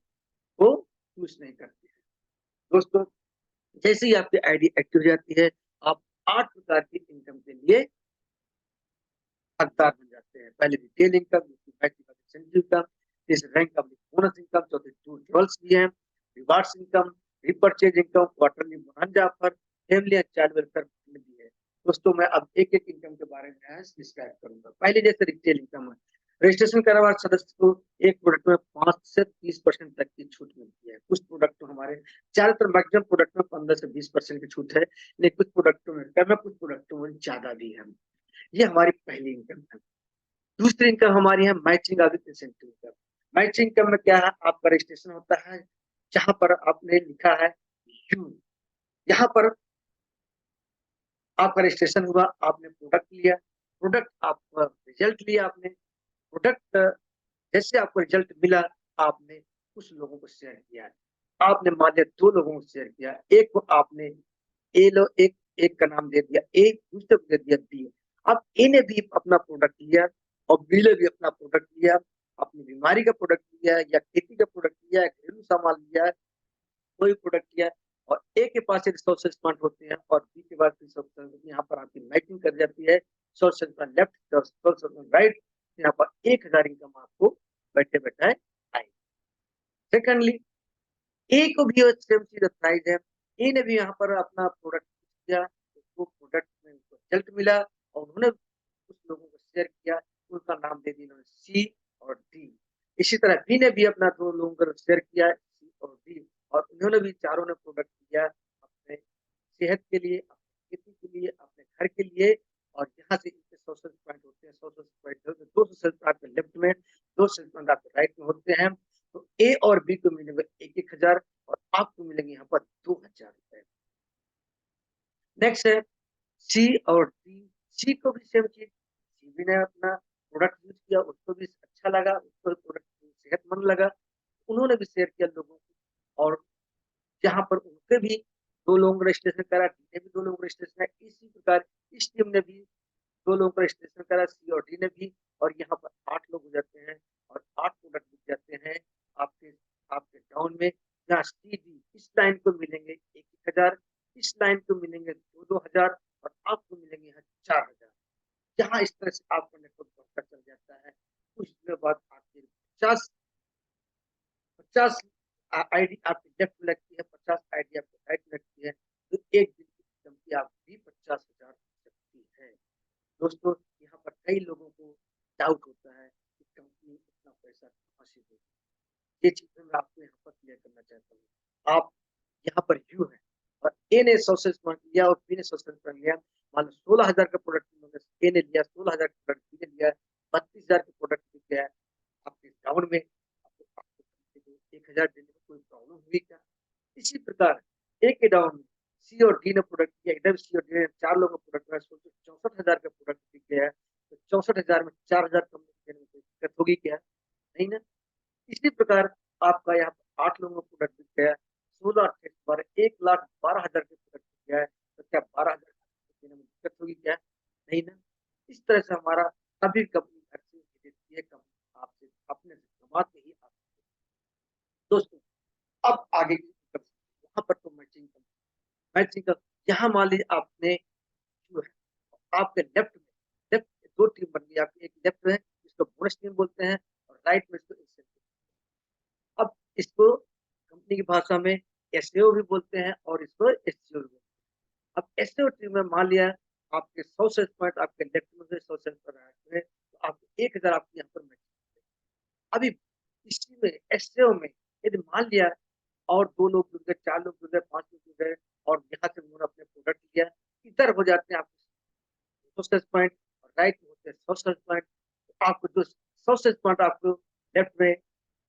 S1: को चूज नहीं करते हैं। दोस्तों, जैसे ही आपकी आईडी एक्टिव हो जाती है, आप 8 प्रकार की इनकम के लिए हकदार बन जाते हैं। पहले रिटेल इनकम, दूसरी इंसेंटिव इनकम, तीसरी रैंक का बोनस इनकम, चौथी टूर ट्रेवल्स भी है, rewards income, repurchase income, quarterly bonanza offer, family and child welfare भी है। दोस्तों, मैं अब एक-एक इनकम के बारे में डिस्क्राइब करूंगा। पहले जैसे रिटेल इनकम है, रजिस्ट्रेशन करा हुआ सदस्य को एक प्रोडक्ट में 5 से 30% तक की छूट मिलती है। कुछ प्रोडक्ट तो हमारे ज्यादातर मैक्सिमम प्रोडक्ट में 15 से 20% की छूट है, लेकिन कुछ प्रोडक्टों में कम है, कुछ प्रोडक्टों में ज्यादा भी है। ये हमारी पहली इनकम है। दूसरी इनकम हमारी है matching with incentive income. Matching income में क्या है, आपका रजिस्ट्रेशन होता है, जहां पर आपने लिखा है यू, यहाँ पर आपका रजिस्ट्रेशन हुआ, आपने प्रोडक्ट लिया, प्रोडक्ट आपका रिजल्ट लिया, आपने प्रोडक्ट जैसे आपको रिजल्ट मिला, आपने कुछ लोगों को शेयर किया। आपने मान लिया 2 लोगों को शेयर किया, एक को आपने एक एक का नाम दे दिया ए, दूसरे को दे दिया बी। अब ए ने भी अपना प्रोडक्ट लिया, और बी ने भी अपना प्रोडक्ट लिया, अपनी बीमारी का प्रोडक्ट लिया, या खेती का प्रोडक्ट लिया, या घरेलू सामान लिया, कोई प्रोडक्ट लिया, और ए के पास एक सोर्सेज फंड होते हैं, और बी के पास यहाँ पर आपकी मैचिंग कर जाती है, sources fund left, sources fund right. यहाँ पर 1,000 इनकम आपको बैठे बैठे आएगी। सेकंडली, ए को भी सेम चीज अप्लाई है। ए ने भी यहाँ पर अपना प्रोडक्ट किया, उसको प्रोडक्ट में उनको रिजल्ट मिला, और उन्होंने कुछ लोगों को शेयर किया, उनका नाम दे दिया सी और डी। इसी तरह बी ने भी अपना 2 लोगों को शेयर किया, सी और डी, और उन्होंने भी चारों ने प्रोडक्ट किया अपने सेहत के लिए, अपनी खेती के लिए, अपने घर के लिए। और यहाँ से इनके सोशल पॉइंट होते हैं, सोशल पॉइंट 2 सोशल आपके लेफ्ट में, 2 सोशल पॉइंट आपके राइट में होते हैं। तो ए और बी को मिलेंगे 1,000, और आपको मिलेंगे यहाँ पर 2,000 रुपए। नेक्स्ट है सी और डी। सी को भी सेम चीज, सी भी ने अपना प्रोडक्ट यूज किया, उसको भी अच्छा लगा, उसको प्रोडक्ट सेहतमंद लगा, उन्होंने भी शेयर किया लोगों को, और जहां पर उनके भी 2 लोगों का रजिस्ट्रेशन करा, डी ने भी 2 लोगों का रजिस्ट्रेशन है। इसी प्रकार इस टीम ने भी 2 लोगों का रजिस्ट्रेशन करा, सी और डी ने भी, और यहाँ पर 8 लोग हो जाते हैं, और 8 प्रोडक्ट बिक जाते हैं आपके आपके टाउन में। जहाँ सी डी इस लाइन को मिलेंगे 1,000, इस लाइन को मिलेंगे 2,000, और आपको मिलेंगे यहाँ 4,000। जहाँ इस तरह से आपको नेटवर्क बढ़ता चल जाता है, कुछ दिनों बाद आपके 50 आईडी आपकी लेफ्ट में लगती है, 50 आईडी आपकी राइट में लगती है, तो एक दिन की इनकम की आपकी 50,000 हो सकती है। दोस्तों, यहाँ पर कई लोगों को डाउट होता है कि कंपनी इतना पैसा कहाँ से देगी। ये चीजें मैं आपको यहाँ पर क्लियर करना चाहता हूँ। आप यहाँ पर यू है, और ए ने सोर्सेज फंड लिया, और बी ने सोर्सेज फंड लिया। मान लो 16,000 का प्रोडक्ट ए ने लिया, 16,000 का प्रोडक्ट बी ने लिया, 32,000 का प्रोडक्ट बिक गया आपके डाउन में, आपको 1,000 देने में कोई प्रॉब्लम हुई क्या? इसी प्रकार ए के डाउन में सी और डी ने प्रोडक्ट किया, एकदम सी और डी ने 4 लोगों का प्रोडक्ट, सोचो 64,000 का प्रोडक्ट बिक गया है, तो 64,000 में 4,000 कम देने में कोई दिक्कत होगी क्या? नहीं ना। इसी प्रकार आपका यहाँ पर 8 लोगों का प्रोडक्ट बिक गया, 16 1,12,000 के प्रोडक्ट बिक गया है, तो क्या 12,000 देने में दिक्कत होगी क्या? नहीं ना। इस तरह से हमारा सभी कंपनी घर से देती है, कंपनी आपसे अपने से कमा के ही मैचिंग का, यहाँ मान लीजिए आपने जो है आपके लेफ्ट दो टीम बन गई आपकी, एक लेफ्ट में जिसको बोनस टीम बोलते हैं और राइट में इसको इंसेंटिव। अब इसको कंपनी की भाषा में एसएओ भी बोलते हैं और इसको एससीओ भी बोलते हैं। अब एसएओ टीम में मान लिया आपके 100 सेल्स पॉइंट आपके लेफ्ट में से 100 सेल्स पॉइंट राइट में, तो आपको 1000 आपके यहाँ पर मैचिंग। अभी इसी में एसएओ में यदि मान लिया और 2 लोग जुड़ गए, 4 लोग जुड़ गए, 5 लोग जुड़ गए और यहाँ से उन्होंने अपने प्रोडक्ट लिया, इधर हो जाते हैं आपके 100 सेल्स पॉइंट और राइट में होते हैं 100 सेल्स पॉइंट। तो आपको जो 100 सेल्स पॉइंट आपको लेफ्ट में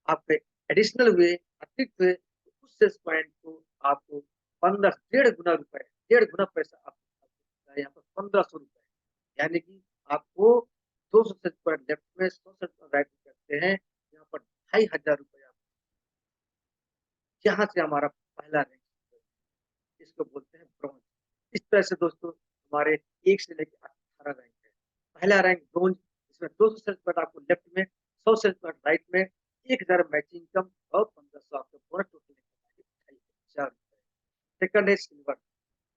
S1: आपके एडिशनल हुए, अतिरिक्त हुए, तो उस सेल्स पॉइंट को आपको 15 डेढ़ गुना पैसा आपको यहाँ पर 1500 रुपए, यानी कि आपको 200 सेल्स पॉइंट लेफ्ट में 100 सेल्स पॉइंट राइट में करते हैं, यहाँ पर 2500 रुपए यहाँ से हमारा पहला रैंक, इसको बोलते हैं ब्रॉन्ज। इस तरह से दोस्तों हमारे 1 से लेकर 18 रैंक है। पहला रैंक ब्रॉन्ज, इसमें 200 सेल्स पॉइंट आपको लेफ्ट में, 100 सेल्स पॉइंट राइट में, 1000 मैचिंग इनकम और 1500 आपको बोनस, टोटल इनकम 2500 रुपए। सेकंड है सिल्वर।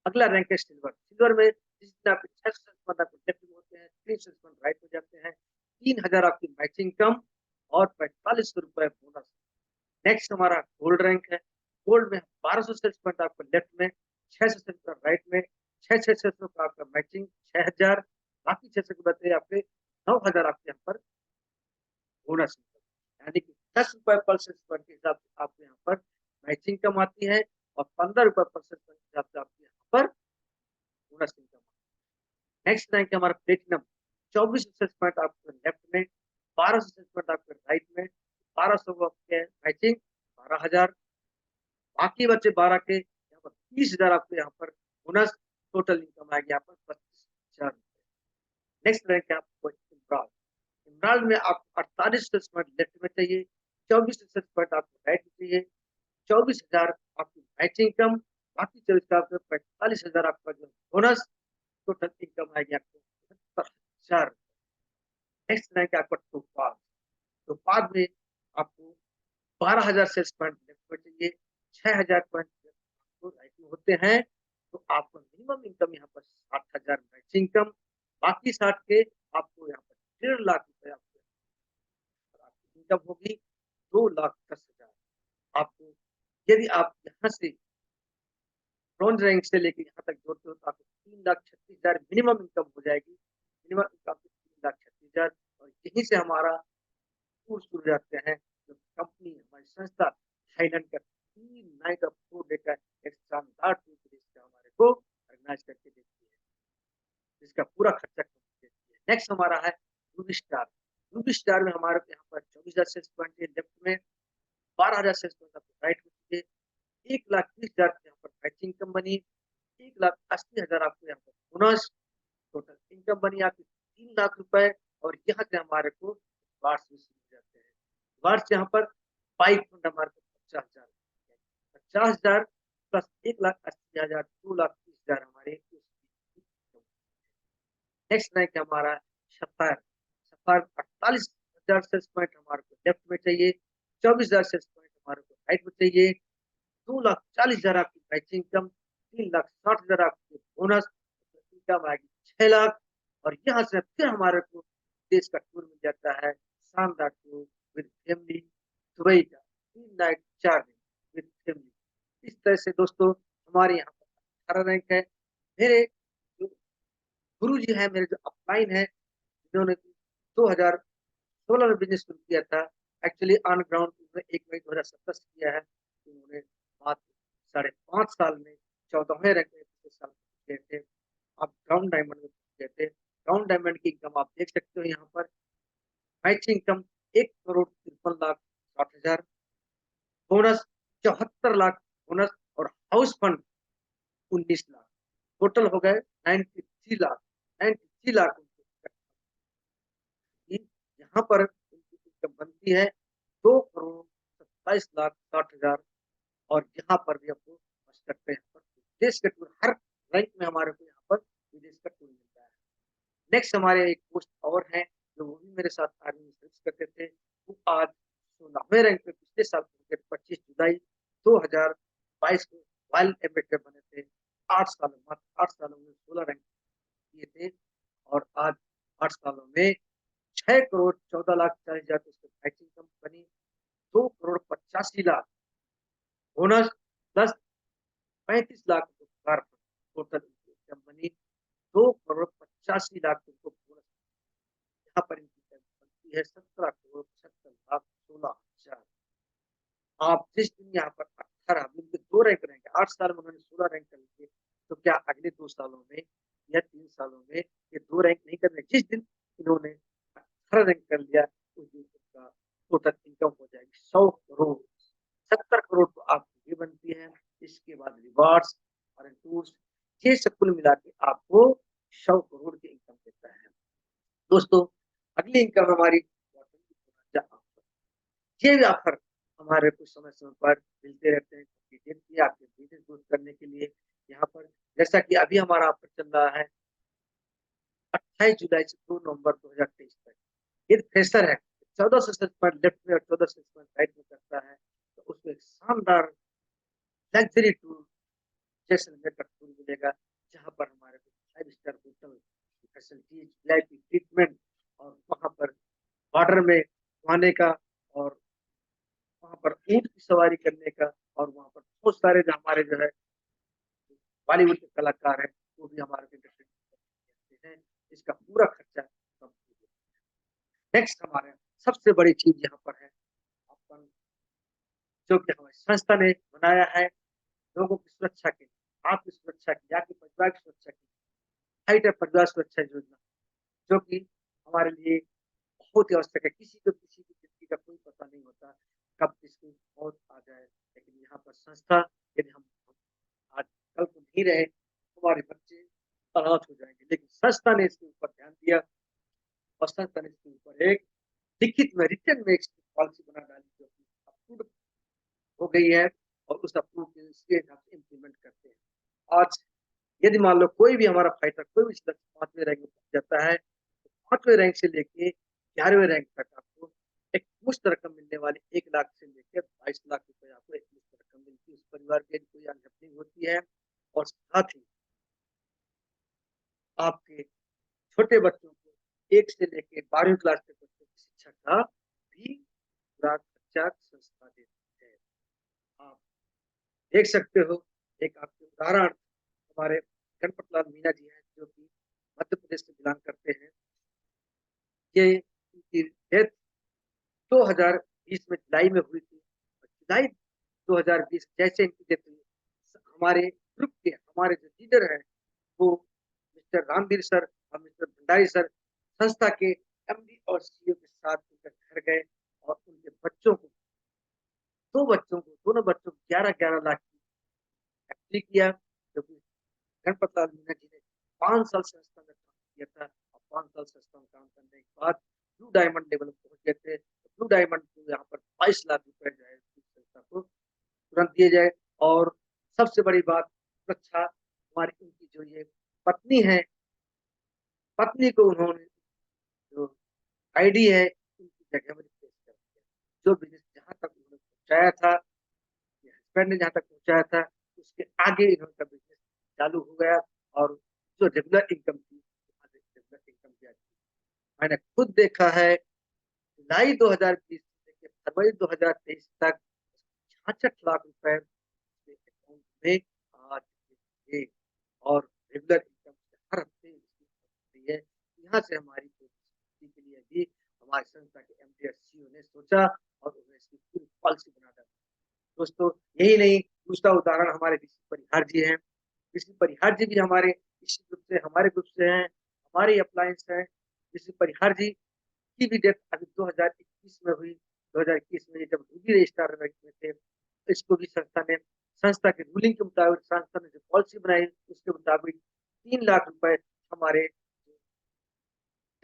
S1: अगला रैंक है सिल्वर। सिल्वर में जिसमें आपके 600 सेल्स पॉइंट आपको लेफ्ट में होते हैं, 300 सेल्स पॉइंट राइट में जाते हैं, 3000 आपकी मैचिंग इनकम और 4500 रुपए बोनस। नेक्स्ट हमारा गोल्ड रैंक है। गोल्ड में 1200 सेल्स पॉइंट आपको लेफ्ट में, 600 सेल्स पॉइंट राइट में, 600 का आपका मैचिंग 6000, बाकी 600 के बदले आपके 9000 आपके यहाँ पर बोनस, यानी कि 10 रुपए पर सेल्स पॉइंट के हिसाब से आपको यहाँ पर मैचिंग कम आती है और 15 रुपए पर सेल्स पॉइंट के हिसाब से आपके यहाँ पर बोनस इनकम। नेक्स्ट रैंक है हमारा प्लेटिनम। 24 सेल्स पॉइंट आपके लेफ्ट में, 1200 सेल्स पॉइंट आपके राइट में, 1200 आपके मैचिंग 12000, बाकी बचे 12 के यहाँ पर 30,000 आपको यहाँ पर बोनस, टोटल इनकम आएगी यहाँ पर 25,000। नेक्स्ट रैंक है आपको इमराल्ड। इमराल्ड में आपको 48 पॉइंट लेफ्ट में चाहिए, 24 पॉइंट आपको राइट में चाहिए, 24,000 आपकी मैच इनकम, बाकी 24 का आपको 45,000 आपका जो बोनस, टोटल इनकम आएगी आपको 75,000। नेक्स्ट रैंक है आपका टोपाज। टोपाज में आपको 12,000 सेल्स पॉइंट लेफ्ट में चाहिए, 6,000 पॉइंट आपको राइट में होते हैं, तो आपको मिनिमम इनकम यहाँ पर 60,000 मैच इनकम, बाकी 60 के आपको यहाँ पर 1.5 लाख रुपए आपकी इनकम होगी, 2,10,000 आपको। यदि आप यहाँ से ब्रॉन्ज रैंक से लेकर यहाँ तक जोड़ते हो तो आपको 3,36,000 मिनिमम इनकम हो जाएगी। मिनिमम इनकम 3,36,000 और यहीं से हमारा टूर शुरू हो जाते हैं। जो कंपनी हमारी संस्था थाईलैंड का 3 नाइट ऑफ 4 डे का एक शानदार टूर हमारे को ऑर्गेनाइज करके देती है, जिसका पूरा खर्चा कंपनी देती है। नेक्स्ट हमारा है रूबी स्टार। रूबी स्टार में हमारे यहाँ पर 24,000 सेल्स पॉइंट है लेफ्ट में, 12,000 सेल्स पॉइंट आपको राइट में, 1,30,000 यहाँ पर मैचिंग इनकम बनी, 1,80,000 आपको यहाँ पर बोनस, टोटल इनकम बनी आपकी 3 लाख रुपए। और यहाँ से हमारे को वार्ष भी शुरू हो जाते हैं। वार्ष यहाँ पर बाइक फंड हमारे को 50,000, 50,000 प्लस 1,80,000, 2,30,000 हमारे। नेक्स्ट रैंक है हमारा सफायर। सफायर 48,000 सेल्स पॉइंट हमारे को लेफ्ट में चाहिए, 24,000 सेल्स पॉइंट हमारे को राइट में चाहिए, 2,40,000 आपकी मैचिंग इनकम, 3,60,000 आपकी बोनस, इनकम आएगी 6 लाख। और यहाँ से फिर हमारे को देश का टूर मिल जाता है, शानदार टूर विद फैमिली, दुबई का 3 नाइट 4 दिन विद फैमिली। इस तरह से दोस्तों हमारे यहाँ पर 18 रैंक है। मेरे जो गुरु जी है, मेरे जो अपलाइन है, जिन्होंने 2016 में बिजनेस शुरू किया था, एक्चुअली ऑन ग्राउंड उन्होंने 1 मई 2017 से किया है। उन्होंने मात्र 5.5 साल में 14वें रैंक में पिछले साल गए थे। आप ग्राउंड डायमंड में गए थे। ग्राउंड डायमंड की इनकम आप देख सकते हो यहाँ पर, match income 1,53,60,000, bonus 74 lakh bonus और हाउस फंड 19 लाख, टोटल हो गए 93 लाख। 93 लाख यहाँ पर उनकी इनकम बनती है 2,27,60,000। और यहाँ पर भी आपको समझ सकते हैं विदेश का टूर हर रैंक में हमारे को यहाँ पर विदेश का टूर मिलता है। नेक्स्ट हमारे एक पोस्ट और हैं जो वो भी मेरे साथ आर्मी में सर्विस करते थे, वो आज 16वें रैंक पे पिछले साल 25 जुलाई 2022 को रॉयल एम्बेसडर बने थे। 8 सालों मात्र 8 सालों में 16 रैंक किए थे और आज 8 सालों में 6 करोड़ 14 लाख 40 हजार उसकी टैक्स इनकम बनी, 2 करोड़ 85 लाख बोनस प्लस 35 लाख रोजगार टोटल इनकम बनी, 2 करोड़ 85 लाख उनको बोनस। यहाँ पर इनकी टैक्स बनती है 17 करोड़ 75 लाख 16 हजार। आप जिस दिन यहाँ पर 18 उनके 2 रैंक रहेंगे, 8 साल में उन्होंने 16 रैंक कर लिए, तो क्या अगले 2 सालों में या 3 सालों में ये 2 रैंक नहीं करने? जिस दिन इन्होंने 18 रैंक कर लिया उस दिन उनका टोटल इनकम हो जाएगी 100 करोड़। 70 करोड़ तो आपको ये बनती है, इसके बाद रिवार्ड्स और टूर्स, ये सब कुल मिला के आपको 100 करोड़ की इनकम देता है। दोस्तों, अगली इनकम हमारी ये ऑफर हमारे कुछ समय समय पर मिलते रहते हैं आपके बिजनेस ग्रोथ करने के लिए। यहाँ पर जैसा कि अभी हमारा ऑफर चल रहा है 28 जुलाई से 2 नवंबर 2023 तक। ये फ्रेशर है, 14 से लेफ्ट में और 14 से राइट में करता है, तो उसको एक शानदार लग्जरी टूर जैसलमेर का टूर मिलेगा, जहाँ पर हमारे 5 star hotel facilities, VIP treatment और वहाँ पर बॉर्डर में घुमाने का और वहाँ पर ऊँट की सवारी करने का और वहाँ पर बहुत सारे जो हमारे जो है बॉलीवुड के कलाकार हैं, वो भी हमारे करते हैं। इसका पूरा खर्चा कंपनी। नेक्स्ट हमारे सबसे बड़ी चीज यहाँ पर है अपन, जो कि हमारी संस्था ने बनाया है लोगों की सुरक्षा के लिए, आपकी सुरक्षा की, आपके परिवार की सुरक्षा की, हाईटेक परिवार सुरक्षा योजना, जो कि हमारे लिए बहुत ही आवश्यक है। किसी की जिंदगी का कोई पता नहीं होता कब किसकी मौत आ जाए, लेकिन यहाँ पर संस्था, यदि हम आज कल को नहीं रहे, हमारे बच्चे अनाथ हो जाएंगे, लेकिन संस्था ने इसके ऊपर ध्यान दिया और संस्था ने इसके ऊपर एक लिखित में रिटर्न में एक पॉलिसी बना डाली, जो कि अप्रूव हो गई है और उस अप्रूव के इम्प्लीमेंट करते हैं। आज यदि मान लो कोई भी हमारा फाइटर कोई भी 5वें रैंक में पहुंच जाता है, तो 5वें रैंक से लेके 11वें रैंक तक आपको एक मुश्त रकम मिलने वाली, 1 लाख से लेकर 22 लाख रुपए आपको एक मुश्त रकम मिलती है। उस परिवार के कोई अनहैपनिंग होती है और साथ ही आपके छोटे बच्चों को 1 से लेकर 12वीं क्लास तक बच्चों की शिक्षा का भी पूरा खर्चा संस्था देती है। आप देख सकते हो, एक आपके उदाहरण हमारे गणपत लाल मीणा जी हैं, जो कि मध्य प्रदेश से बिलोंग करते हैं। ये इनकी डेथ 2020 में जुलाई में हुई थी। जुलाई 2020 जैसे इनकी डेथ हुई, हमारे ग्रुप के हमारे जो लीडर हैं वो मिस्टर रामवीर सर और मिस्टर भंडारी सर संस्था के एमडी और सीईओ के साथ उनके घर गए और उनके बच्चों को, दोनों बच्चों को 11-11 लाख की एक्चुअली किया, क्योंकि गणपत लाल मीणा जी ने 5 साल संस्था में काम किया था और 5 साल संस्था में काम करने के बाद ब्लू डायमंड लेवल पहुंच गए थे। ब्लू डायमंड को यहाँ पर 22 लाख रुपए जो है संस्था को तुरंत दिए जाए। और सबसे बड़ी बात सुरक्षा, हमारी उनकी जो ये पत्नी है, पत्नी को उन्होंने जो आईडी है उनकी जगह में रिप्लेस कर दिया। जो बिजनेस जहां तक उन्होंने पहुंचाया था, हस्बैंड ने जहां तक पहुंचाया था, उसके आगे इनका बिजनेस चालू हो गया और जो रेगुलर इनकम थी रेगुलर इनकम भी आती। मैंने खुद देखा है, जुलाई 2020 से फरवरी 2023 तक 66 लाख रुपए अकाउंट में आ चुके थे और रेगुलर इनकम हर हफ्ते है। यहाँ से हमारी के लिए भी हमारी संस्था के एमडी और सीईओ ने सोचा और उन्होंने इसकी पूरी पॉलिसी बना डाली। दोस्तों, यही नहीं, दूसरा उदाहरण हमारे ऋषि परिहार जी हैं। ऋषि परिहार जी भी हमारे इसी ग्रुप से, हमारे ग्रुप से हैं, हमारे अप्लायंस हैं। ऋषि परिहार जी की भी डेथ अभी 2021 में हुई। 2021 में जब रूबी रजिस्ट्रार में थे, तो इसको भी संस्था के रूलिंग के मुताबिक संस्था ने जो पॉलिसी बनाई उसके मुताबिक 3 लाख रुपए हमारे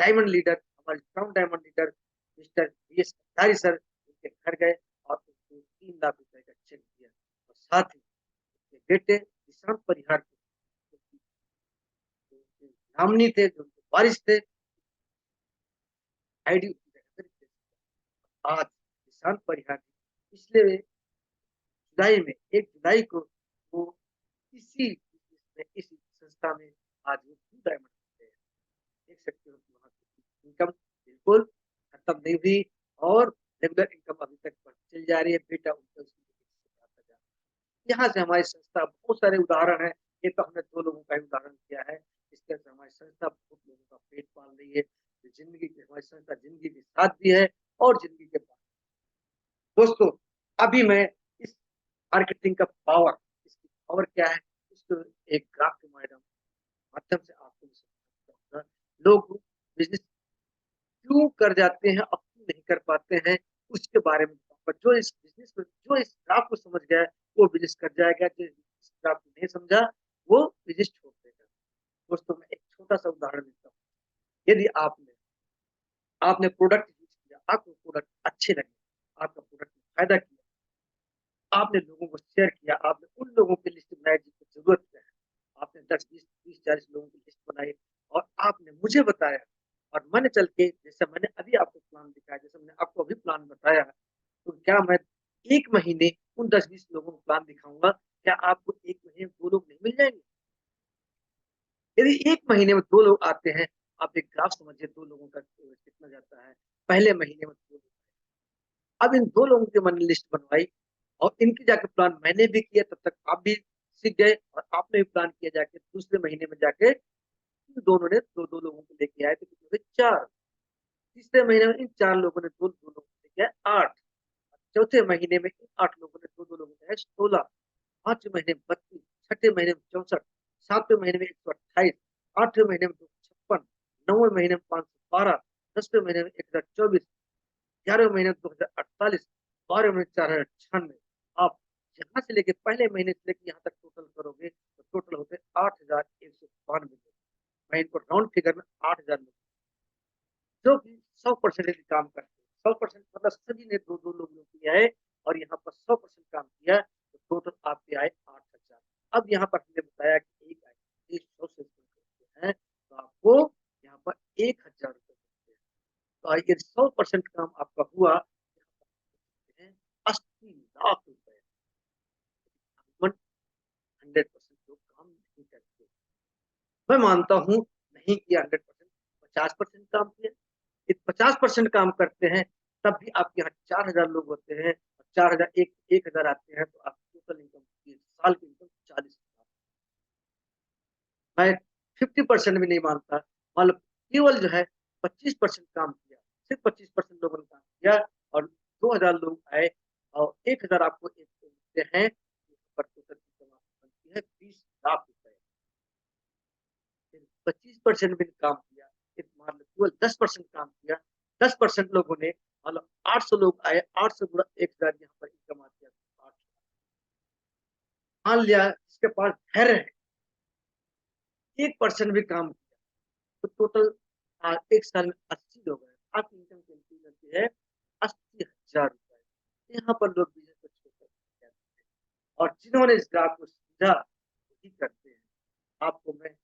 S1: डायमंड लीडर, हमारे crown diamond leader mister VS. Bhandari sir उनके घर गए और उनको 3 लाख रुपए का चेक दिया और साथ ही उनके बेटे निशांत परिहार नामनी थे, जो उनके वारिस थे, आईडी आज निशांत परिहार पिछले जुलाई में 1 जुलाई को वो इसी मैं इस संस्था में आज वो 2 डायमंड है। देख सकते हो कि वहाँ की इनकम बिल्कुल खत्म नहीं हुई और रेगुलर इनकम अभी तक बढ़ती चली जा रही है। बेटा उनका उसमें आता जा रहा है। यहाँ से हमारी संस्था बहुत सारे उदाहरण हैं। ये तो हमने 2 लोगों का ही उदाहरण दिया है। इस तरह से हमारी संस्था बहुत लोगों का पेट पाल रही है। जो ज़िंदगी की हमारी संस्था ज़िंदगी के साथ भी है और ज़िंदगी के बाद। दोस्तों, अभी मैं इस मार्केटिंग का पावर, इसकी पावर क्या है, इसको एक ग्राफ के माध्यम से आपको मैं समझाना चाहूँगा। लोग बिज़नेस क्यों कर जाते हैं और क्यों नहीं कर पाते हैं, उसके बारे में बताऊँगा। जो इस ग्राफ को समझ गया है, वो बिज़नेस कर जाएगा, जो इस ग्राफ को नहीं समझा, वो बिज़नेस छोड़ देगा। दोस्तों, मैं एक छोटा-सा उदाहरण देता हूँ। यदि आपने प्रोडक्ट यूज़ किया, आपको प्रोडक्ट अच्छे लगे, आपका प्रोडक्ट ने फ़ायदा किया, आपने लोगों को शेयर किया, आपने उन लोगों की लिस्ट बनाई जिनको ज़रूरत है। आपने 10, 20, 30, 40 लोगों की लिस्ट बनाई और आपने मुझे बताया और मैंने चल के जैसे मैंने अभी आपको प्लान दिखाया, जैसे मैंने आपको अभी प्लान बताया, तो क्या मैं 1 महीने उन 10-20 लोगों को प्लान दिखाऊँगा, क्या आपको 1 महीने में 2 लोग नहीं मिल जाएँगे? यदि 1 महीने में 2 लोग आते हैं, आप एक ग्राफ समझिए 2 लोगों का कितना जाता है। पहले महीने में 2 लोग। अब इन 2 लोगों की मैंने लिस्ट बनवाई और इनकी जाके प्लान मैंने भी किया, तब तक आप भी सीख गए और आपने भी प्लान किया जाके दूसरे महीने में जाके इन दोनों ने 2-2 लोगों को लेके आए तो कितने हुए 4। तीसरे महीने में इन 4 लोगों ने 2-2 लोगों को लेके आए 8। चौथे महीने में इन 8 लोगों ने 2-2 लोगों को आए 16। 5वें महीने में 32, छठे महीने में 64, 7वें महीने में 128, 8वें महीने में 256, 9वें महीने में 512, 10वें महीने में 1024, 11वें महीने में 2048, 12वें महीने 4096। आप यहाँ से लेके पहले महीने से लेके यहाँ तक टोटल करोगे तो टोटल होते हैं 8192 लोग। मैं इनको राउंड फिगर में 8000 लोग जो कि 100% यदि काम करते हैं। 100% मतलब सभी ने 2-2 लोगों ने किया है और यहाँ पर 100% काम किया तो टोटल आपके आए 8000। अब यहाँ पर हमने बताया कि एक आइटम 100 से शुरू करते हैं तो आपको यहाँ पर 1000 रुपए मिलते हैं। तो आइए 100% काम आपका हुआ, यहाँ पर मिलते हैं 80 लाख रुपए। 100% लोग काम नहीं करते। मैं मानता हूँ नहीं किया 100%, 50% काम किया। यदि 50% काम करते हैं, तब भी आपके यहाँ 4000 लोग होते हैं और 4000 1000 आते हैं तो आपकी टोटल इनकम होती है, साल की इनकम 40,000। मैं 50% भी नहीं मानता, मतलब केवल जो है 25% काम किया, सिर्फ 25% लोगों ने काम किया और 2000 लोग आए और 1000 आपको एक मिलते हैं, यहाँ पर टोटल इनकम आपकी बनती है 20 लाख रुपए। 25% भी काम किया, एक मान लो केवल 10% काम किया, 10% लोगों ने मतलब 800 लोग आए, 800 गुणा 1000 यहाँ पर इनकम आती है 8। मान लिया जिसके पास धैर्य है, 1% भी काम किया, तो टोटल 1 साल में 80 लोग हैं। आपकी इनकम कैलकुलेट करती है 80,000 रुपए। यहाँ पर लोग बिज़नेस को छोड़कर जाते हैं और जिन्होंने इस ग्राफ को समझा, वही करते हैं। आपको मैं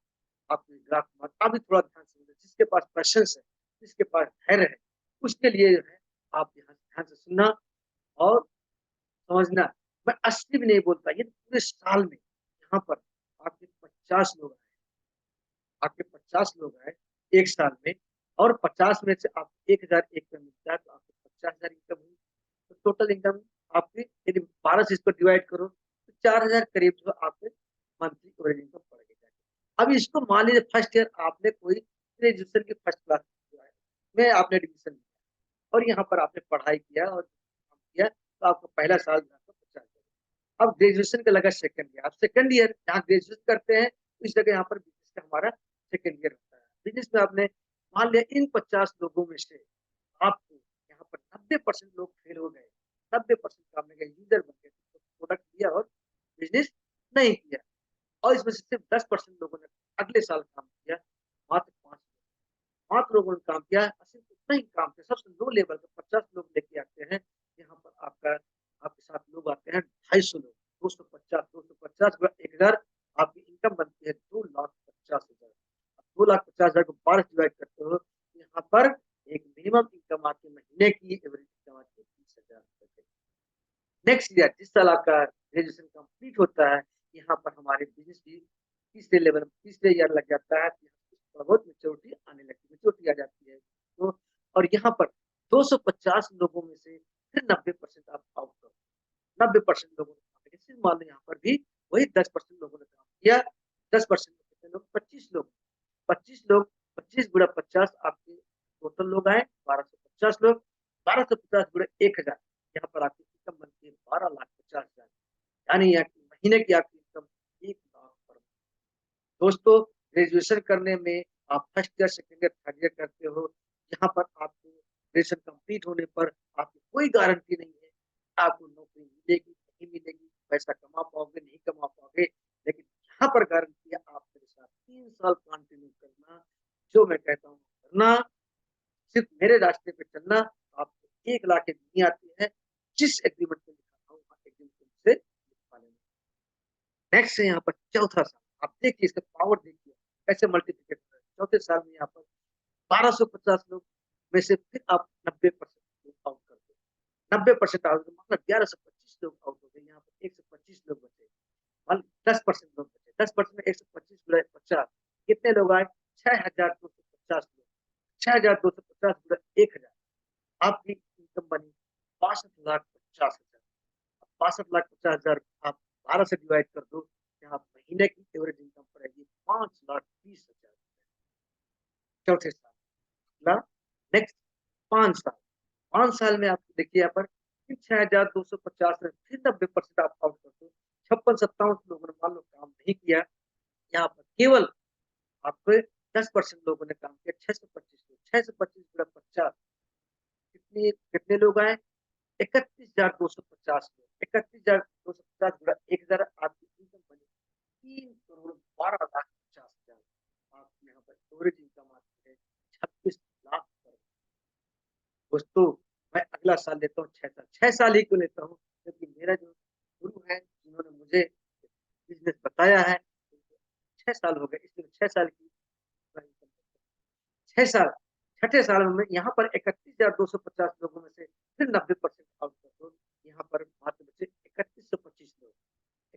S1: आपने ग्राफ में अभी थोड़ा ध्यान से सुनिए, जिसके पास पेशेंस है, जिसके पास धैर्य है, उसके लिए जो है आप यहाँ ध्यान से सुनना और समझना। मैं 80 भी नहीं बोलता, ये पूरे साल में यहाँ पर आपके 50 लोग आए, आपके 50 लोग आए 1 साल में और 50 में से आपको 1000 एक में मिलता है तो आपको 50,000 इनकम हुई। तो टोटल इनकम आपकी यदि 12 से इसको डिवाइड करो तो 4000 करीब जो आपके मंथली एवरेज इनकम पड़ गई। अब इसको मान लीजिए फर्स्ट ईयर आपने कोई ग्रेजुएशन की फर्स्ट क्लास में आपने एडमिशन लिया और यहाँ पर आपने पढ़ाई किया और काम किया तो आपका पहला साल जो है आपका 50,000। अब ग्रेजुएशन का लगा सेकंड ईयर, आप सेकंड ईयर जहाँ ग्रेजुएशन करते हैं इस जगह यहाँ पर बिजनेस का हमारा सेकंड ईयर होता है। बिजनेस में आपने मान लिया इन 50 लोगों में से आपको यहाँ पर 90% लोग फेल हो गए, 90% काम में गए, यूजर बन गए, तो प्रोडक्ट दिया और बिजनेस नहीं किया और इसमें से सिर्फ 10% लोगों ने अगले साल काम किया, मात्र 5 लोगों ने काम किया, सिर्फ उतना ही काम किया। सबसे लो लेवल पे 50 लोग लेके आते हैं, यहाँ पर आपके साथ लोग आते हैं 250 लोग, 250 गुणा 1000 आपकी इनकम बनती है 2,50,000। अब 2,50,000 को 12 से डिवाइड करते हो, तो यहाँ पर एक मिनिमम इनकम आपके महीने की एवरेज इनकम आती है 30,000 रुपए। नेक्स्ट ईयर जिस साल आपका ग्रेजुएशन कंप्लीट होता है, यहाँ पर हमारे बिज़नेस की तीसरे लेवल तीसरे ईयर लग जाता है, थोड़ा बहुत मेच्योरिटी आने लगती है, मेच्योरिटी आ जाती है। तो और यहाँ पर 250 लोगों में से फिर 90% आप आउट करो, 90% लोगों ने काम किया। जैसे मान लो यहाँ पर भी वही 10% लोगों ने काम किया, 10% में कितने लोग? 25 लोग, 25 लोग, 25 गुणा 50 आपके टोटल लोग आए 1250 लोग, 1250 गुणा 1000, यहाँ पर आपकी इनकम बनती है 12,50,000, यानी यहाँ की महीने की आपकी इनकम 1,00,000 पर। दोस्तों, ग्रेजुएशन करने में आप first year, second year, third year करते हो, यहाँ पर आपको ग्रेजुएशन कंप्लीट होने पर आपकी कोई गारंटी नहीं है आपको नौकरी मिलेगी, नहीं मिलेगी, पैसा कमा पाओगे, नहीं कमा पाओगे, लेकिन यहाँ पर गारंटी है आप मेरे साथ 3 साल कंटिन्यू करना, जो मैं कहता हूँ करना, सिर्फ मेरे रास्ते पे चलना, आपको 1,00,000 की नहीं आती है, जिस एग्रीमेंट में लिखा था वहाँ एग्रीमेंट से लिखवा लेना। नेक्स्ट है यहाँ पर चौथा साल, आप देखिए इसका पावर देखिए कैसे मल्टीप्लिकेट कर रहे हैं। चौथे साल में यहाँ पर 1250 लोग में से फिर आप 90% लोग आउट कर दो, 90% आउट मतलब 1125 लोग आउट हो गए, यहाँ पर 125 लोग बचे, मान 10% लोग बचे, 10% में 125 गुणा 50 कितने लोग आए? 6,250 लोग, 6,250 गुणा 1,000 आपकी इनकम बनी 62,50,000। 62,50,000 आप 12 से डिवाइड कर दो, यहाँ महीने की एवरेज इनकम पड़ेगी 5,20,000 चौथे साल। अगला नेक्स्ट 5 साल, 5 साल में आप देखिए यहाँ पर फिर 6,250 में फिर 90% आप आउट कर दो, 56-57 लोगों ने मान लो काम नहीं किया, यहाँ पर केवल आपके 10% लोगों ने काम किया, 625 लोग, 625 गुणा 50 कितने कितने लोग आए? 31,250 लोग, 31,250 गुणा 1,000 आपकी इनकम बनी 3,12,50,000। आप यहाँ पर एवरेज इनकम आती है 26 लाख पर। दोस्तों, मैं अगला साल लेता हूँ 6 साल, 6 साल ही क्यों लेता हूँ? क्योंकि मेरा जो गुरु है जिन्होंने मुझे बिजनेस बताया है, 6 साल हो गए, इसलिए 6 साल की 6 साल, छठे साल में यहाँ पर 31,250 लोगों में से फिर 90% आउट कर दो, यहाँ पर मात्र बचे 3125 लोग,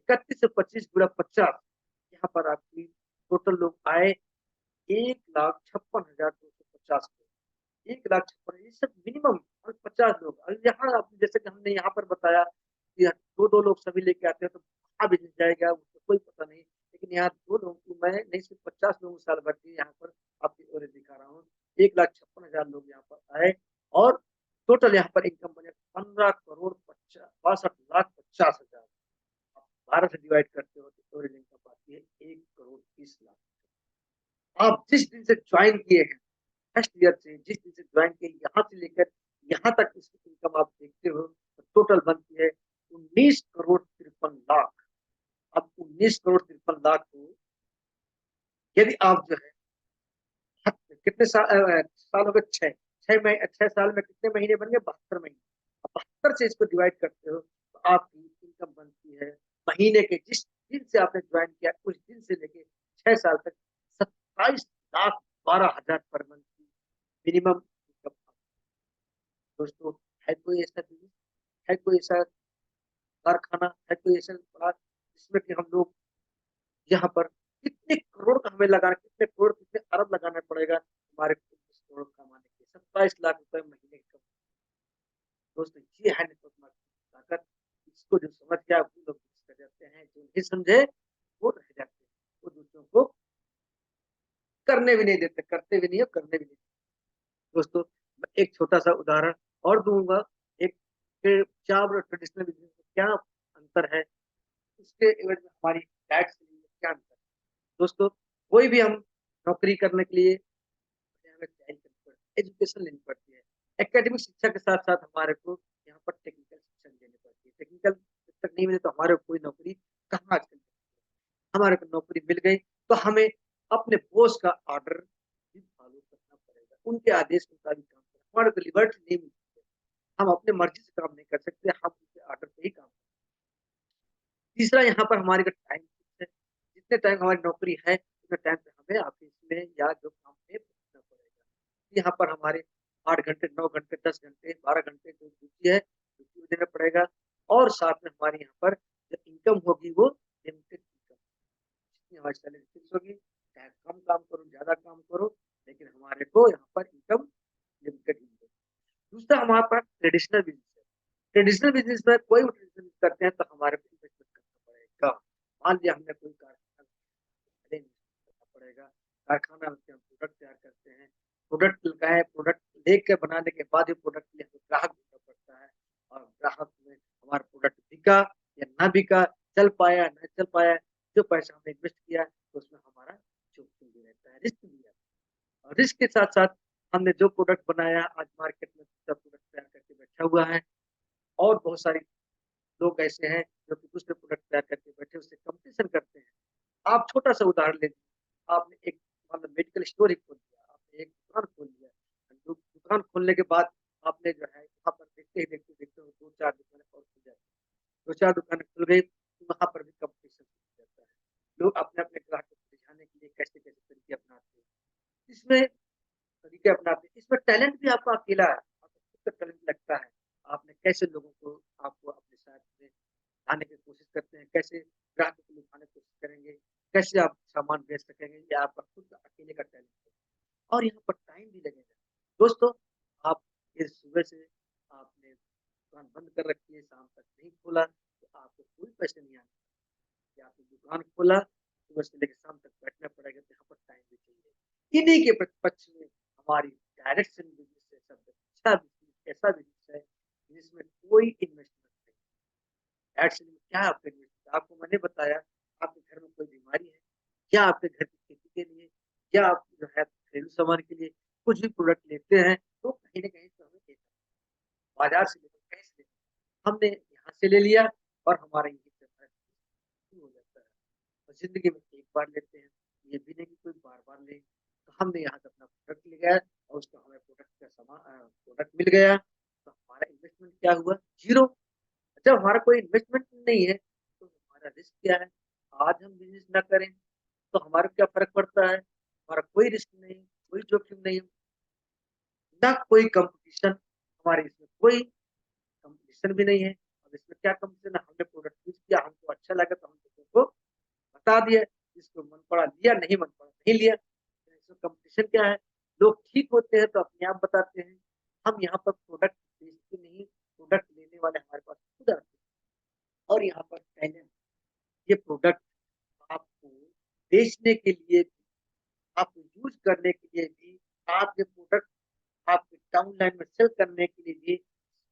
S1: 3125 गुणा 50, यहाँ पर आपकी टोटल लोग आए 1,56,250 लोग, 1,56,000, ये सब मिनिमम 50 लोग। और यहाँ आप जैसे कि हमने यहाँ पर बताया कि 2-2 लोग सभी लेके आते हैं तो कहाँ बिजनेस जाएगा उसको कोई पता नहीं, लेकिन यहाँ 2 लोग की मैं नहीं सिर्फ 50 लोगों साल भर की यहाँ पर आपकी एवरेज दिखा रहा हूँ, 1,56,000 लोग यहाँ पर आए और टोटल यहाँ पर इनकम बने 15,62,50,000। आप 12 से डिवाइड करते हो तो एवरेज इनकम आती है 1,30,00,000। आप जिस दिन से ज्वाइन किए हैं, फर्स्ट ईयर से जिस दिन से ज्वाइन किए, यहाँ से लेकर यहाँ तक इसकी इनकम आप देखते हो तो टोटल बनती है 19,53,00,000। अब 19,53,00,000 को यदि आप जो है कितने साल हो गए? 6 साल में कितने महीने बन गए? 72 महीने। अब 72 से इसको डिवाइड करते हो तो आपकी इनकम बनती है महीने के जिस दिन से आपने ज्वाइन किया उस दिन से लेके 6 साल तक 27,12,000 पर मंथ की मिनिमम इनकम। दोस्तों, है कोई ऐसा बिजनेस, है कोई ऐसा कारखाना, है कोई ऐसा बड़ा जिसमें कि हम लोग यहाँ पर कितने करोड़ का हमें लगाना, कितने करोड़, कितने अरब लगाना पड़ेगा हमारे को 20 करोड़ कमाने के लिए, 27 लाख रुपए महीने का। दोस्तों, ये है नेटवर्क मार्केटिंग की ताकत। इसको जो समझ गया वो लोग कर जाते हैं, जो नहीं समझे वो रह जाते हैं, वो दूसरों को करने भी नहीं देते, करते भी नहीं और करने भी नहीं देते। दोस्तों, मैं एक छोटा सा उदाहरण और दूंगा, एक चाप और ट्रेडिशनल बिजनेस में क्या अंतर है, उसके एवज में हमारी डाइट से क्या अंतर है। दोस्तों, कोई भी हम नौकरी करने के लिए हमें तैयारी करनी पड़ती है, एजुकेशन लेनी पड़ती है। एकेडमिक शिक्षा के साथ-साथ हमारे को यहाँ पर टेक्निकल शिक्षा भी लेनी पड़ती है। टेक्निकल जब तक नहीं मिले तो हमारे को कोई नौकरी कहाँ आजकल हमारे को नौकरी मिल गई तो हमें अपने बॉस का ऑर्डर भी फॉलो करना पड़ेगा। उनके आदेश के मुताबिक काम करना। हमारे को लिबर्टी नहीं मिलती है। हम अपने मर्ज़ी से काम नहीं कर सकते, हम उनके ऑर्डर पे ही काम तीसरा यहाँ पर हमारे का टाइम फिक्स है। जितने टाइम हमारी नौकरी है, उतने टाइम पे हमें ऑफ़िस में या जो काम है पहुँचना पड़ेगा। यहाँ पर हमारे 8 घंटे, 9 घंटे, 10 घंटे, 12 घंटे जो ड्यूटी है, ड्यूटी में देना पड़ेगा और साथ में हमारे यहाँ पर जो इनकम होगी वो लिमिटेड इनकम। जितनी हमारी सैलरी फिक्स होगी, चाहे कम काम करो, ज्यादा काम करो, लेकिन हमारे को यहाँ पर इनकम लिमिटेड मिलेगी। दूसरा हमारे पास ट्रेडिशनल बिजनेस है। ट्रेडिशनल बिजनेस में कोई भी ट्रेडिशनल करते हैं तो हमारे को इन्वेस्टमेंट करना पड़ेगा। मान लिया हमने कोई कारखाना करना पड़ेगा, कारखाना में हम प्रोडक्ट तैयार करते हैं, प्रोडक्ट लगाए, प्रोडक्ट लेके बनाने के बाद ही प्रोडक्ट के लिए हमें ग्राहक ढूंढना पड़ता है, और ग्राहक में हमारा प्रोडक्ट बिका या ना बिका, चल पाया न चल पाया, जो पैसा हमने इन्वेस्ट किया तो उसमें हमारा जोखिम भी रहता है, रिस्क भी है। और रिस्क के साथ साथ हमने जो प्रोडक्ट बनाया, आज मार्केट में प्रोडक्ट तैयार करके बैठा हुआ है, और बहुत सारे लोग ऐसे हैं जो कि दूसरे प्रोडक्ट तैयार करके बैठे उससे कंपटीशन करते हैं। आप छोटा सा उदाहरण ले लीजिए, आपने एक मतलब मेडिकल स्टोर ही खोल दिया, आपने एक दुकान खोल लिया, दुकान खोलने के बाद आपने जो है वहाँ पर देखते ही देखते देखते दो चार दुकानें और खुल जाती है, दो चार दुकानें खुल गई तो वहाँ पर भी कंपटीशन हो जाता है। लोग अपने अपने ग्राहकों को रिझाने के लिए कैसे कैसे तरीके अपनाते हैं, इसमें तरीके अपनाते हैं। इसमें टैलेंट भी आपका अकेला है, आपको खुद का टैलेंट लगता है, आपने कैसे लोगों को आपको अपने साथ में आने की कोशिश करते हैं, कैसे ग्राहकों को लुभाने की कोशिश करेंगे, कैसे आप सामान बेच सकेंगे, ये आपका खुद का अकेले का टैलेंट है। और यहाँ पर टाइम भी लगेगा। दोस्तों, आप इस सुबह से आपने दुकान बंद कर रखी है, शाम तक नहीं खोला, तो आपको कोई पैसे नहीं आने। कि आपने दुकान खोला, सुबह से लेकर शाम तक बैठना पड़ेगा, तो यहाँ पर टाइम भी चाहिए। इन्हीं के पक्ष में हमारी डायरेक्ट सेलिंग बिज़नेस है सबसे अच्छा बिज़नेस, ऐसा बिज़नेस है जिसमें कोई इन्वेस्टमेंट नहीं। डायरेक्ट सेलिंग में क्या है आपका इन्वेस्टमेंट? आपको मैंने बताया, आपके घर में कोई बीमारी है, या आपके घर की खेती के लिए, या आप जो है घरेलू सामान के लिए कुछ भी प्रोडक्ट लेते हैं, तो कहीं न कहीं तो हमें देना है। बाज़ार से लेते हैं, कहीं से लेते हैं। हमने यहाँ से ले लिया और हमारा यही चलता है, शुरू हो जाता है। और ज़िंदगी में एक बार लेते हैं, ये भी नहीं कि कोई बार-बार लें। तो हमने यहाँ से अपना प्रोडक्ट लिया और उसको हमें प्रोडक्ट मिल गया, तो हमारा इन्वेस्टमेंट क्या हुआ? ज़ीरो। जब हमारा कोई इन्वेस्टमेंट नहीं है, तो हमारा रिस्क क्या है? आज हम बिज़नेस ना करें, तो हमारा क्या फ़र्क पड़ता है? हमारा कोई रिस्क नहीं, कोई जोखिम नहीं, ना कोई कॉम्पिटिशन, हमारे इसमें कोई कॉम्पिटिशन भी नहीं है। अब इसमें क्या कॉम्पिटिशन है? हमने प्रोडक्ट यूज़ किया, हमको अच्छा लगा तो हम लोगों को बता दिया, जिसको मन पड़ा लिया, नहीं मन पड़ा नहीं लिया। तो इसमें कॉम्पिटिशन क्या है? लोग ठीक होते हैं तो अपने आप बताते हैं। हम यहाँ पर प्रोडक्ट बेचते नहीं, प्रोडक्ट लेने वाले हमारे पास खुद आते हैं, और यहाँ पर टैलेंट, ये प्रोडक्ट आपको बेचने के लिए भी, आपको यूज़ करने के लिए भी, आपके प्रोडक्ट आपके डाउनलाइन में सेल करने के लिए भी,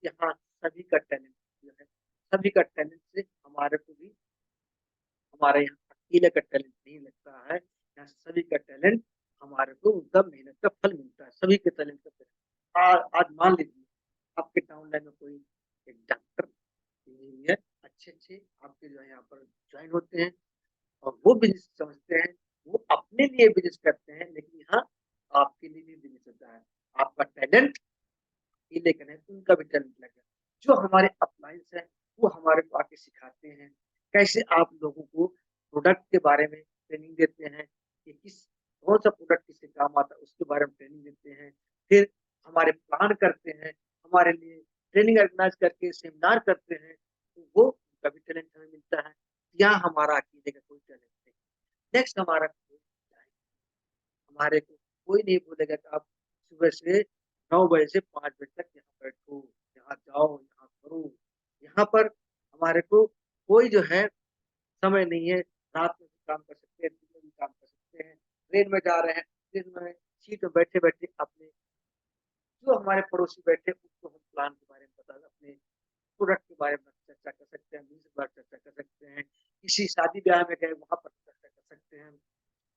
S1: यहाँ सभी का टैलेंट जो है, सभी का टैलेंट से हमारे को भी, हमारे यहाँ अकेले का टैलेंट नहीं लगता है, यहाँ सभी का टैलेंट हमारे को उनका मेहनत का फल मिलता है, सभी के टैलेंट का फल। आज मान लीजिए आपके डाउनलाइन में कोई एक डॉक्टर इंजीनियर अच्छे-अच्छे आपके जो है यहाँ पर जॉइन होते हैं, और वो बिज़नेस समझते हैं, वो अपने लिए बिज़नेस करते हैं, लेकिन यहाँ आपके लिए भी बिज़नेस होता है। आपका टैलेंट अकेले का नहीं, उनका भी टैलेंट लगा। जो हमारे अपलाइंस हैं, वो हमारे को आके सिखाते हैं, कैसे आप लोगों को प्रोडक्ट के बारे में ट्रेनिंग देते हैं, कि कौन-सा प्रोडक्ट किससे काम आता है, उसके बारे में ट्रेनिंग देते हैं। फिर हमारे प्लान करते हैं, हमारे लिए ट्रेनिंग ऑर्गेनाइज़ करके सेमिनार करते हैं, तो वो उनका भी टैलेंट हमें मिलता है। यहाँ हमारा अकेले का कोई टैलेंट नहीं। नेक्स्ट हमारा हमारे को कोई नहीं बोलेगा कि आप सुबह से 9 बजे से 5 बजे तक यहाँ बैठो, यहाँ जाओ, यहाँ करो। यहाँ पर हमारे को कोई जो है समय नहीं है, रात में भी काम कर सकते हैं, दिन में भी काम कर सकते हैं। ट्रेन में जा रहे हैं, ट्रेन में सीट में बैठे-बैठे अपने जो हमारे पड़ोसी बैठे उनको हम प्लान के बारे में बता अपने प्रोडक्ट के बारे में चर्चा कर सकते हैं, बिज़नेस के बारे में चर्चा कर सकते हैं। किसी शादी-ब्याह में गए वहाँ पर चर्चा कर सकते हैं।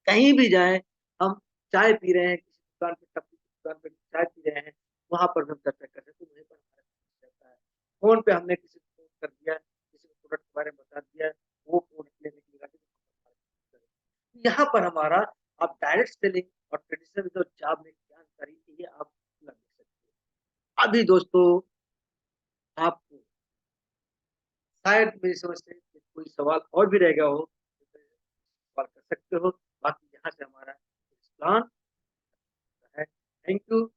S1: कहीं भी जाएँ, हम चाय पी रहे हैं, किसी दुकान पे टपरी की दुकान पे चाय पी रहे हैं, वहाँ पर भी हम चर्चा कर सकते हैं, वहीं पर हमारा रहता है। फ़ोन पे हमने किसी को फ़ोन कर दिया, किसी को प्रोडक्ट के बारे में बता दिया, वो प्रोडक्ट लेने के लिए राज़ी नहीं। यहाँ पर हमारा आप डायरेक्ट सेलिंग और ट्रेडिशनल जो जॉब में जानकारी है, ये आप लग सकते हैं। अभी दोस्तों, आपको शायद मेरी समझ से कोई सवाल और भी रह गया हो, तो सवाल कर सकते हो। बाकी यहाँ से हमारा प्लान है। Thank you.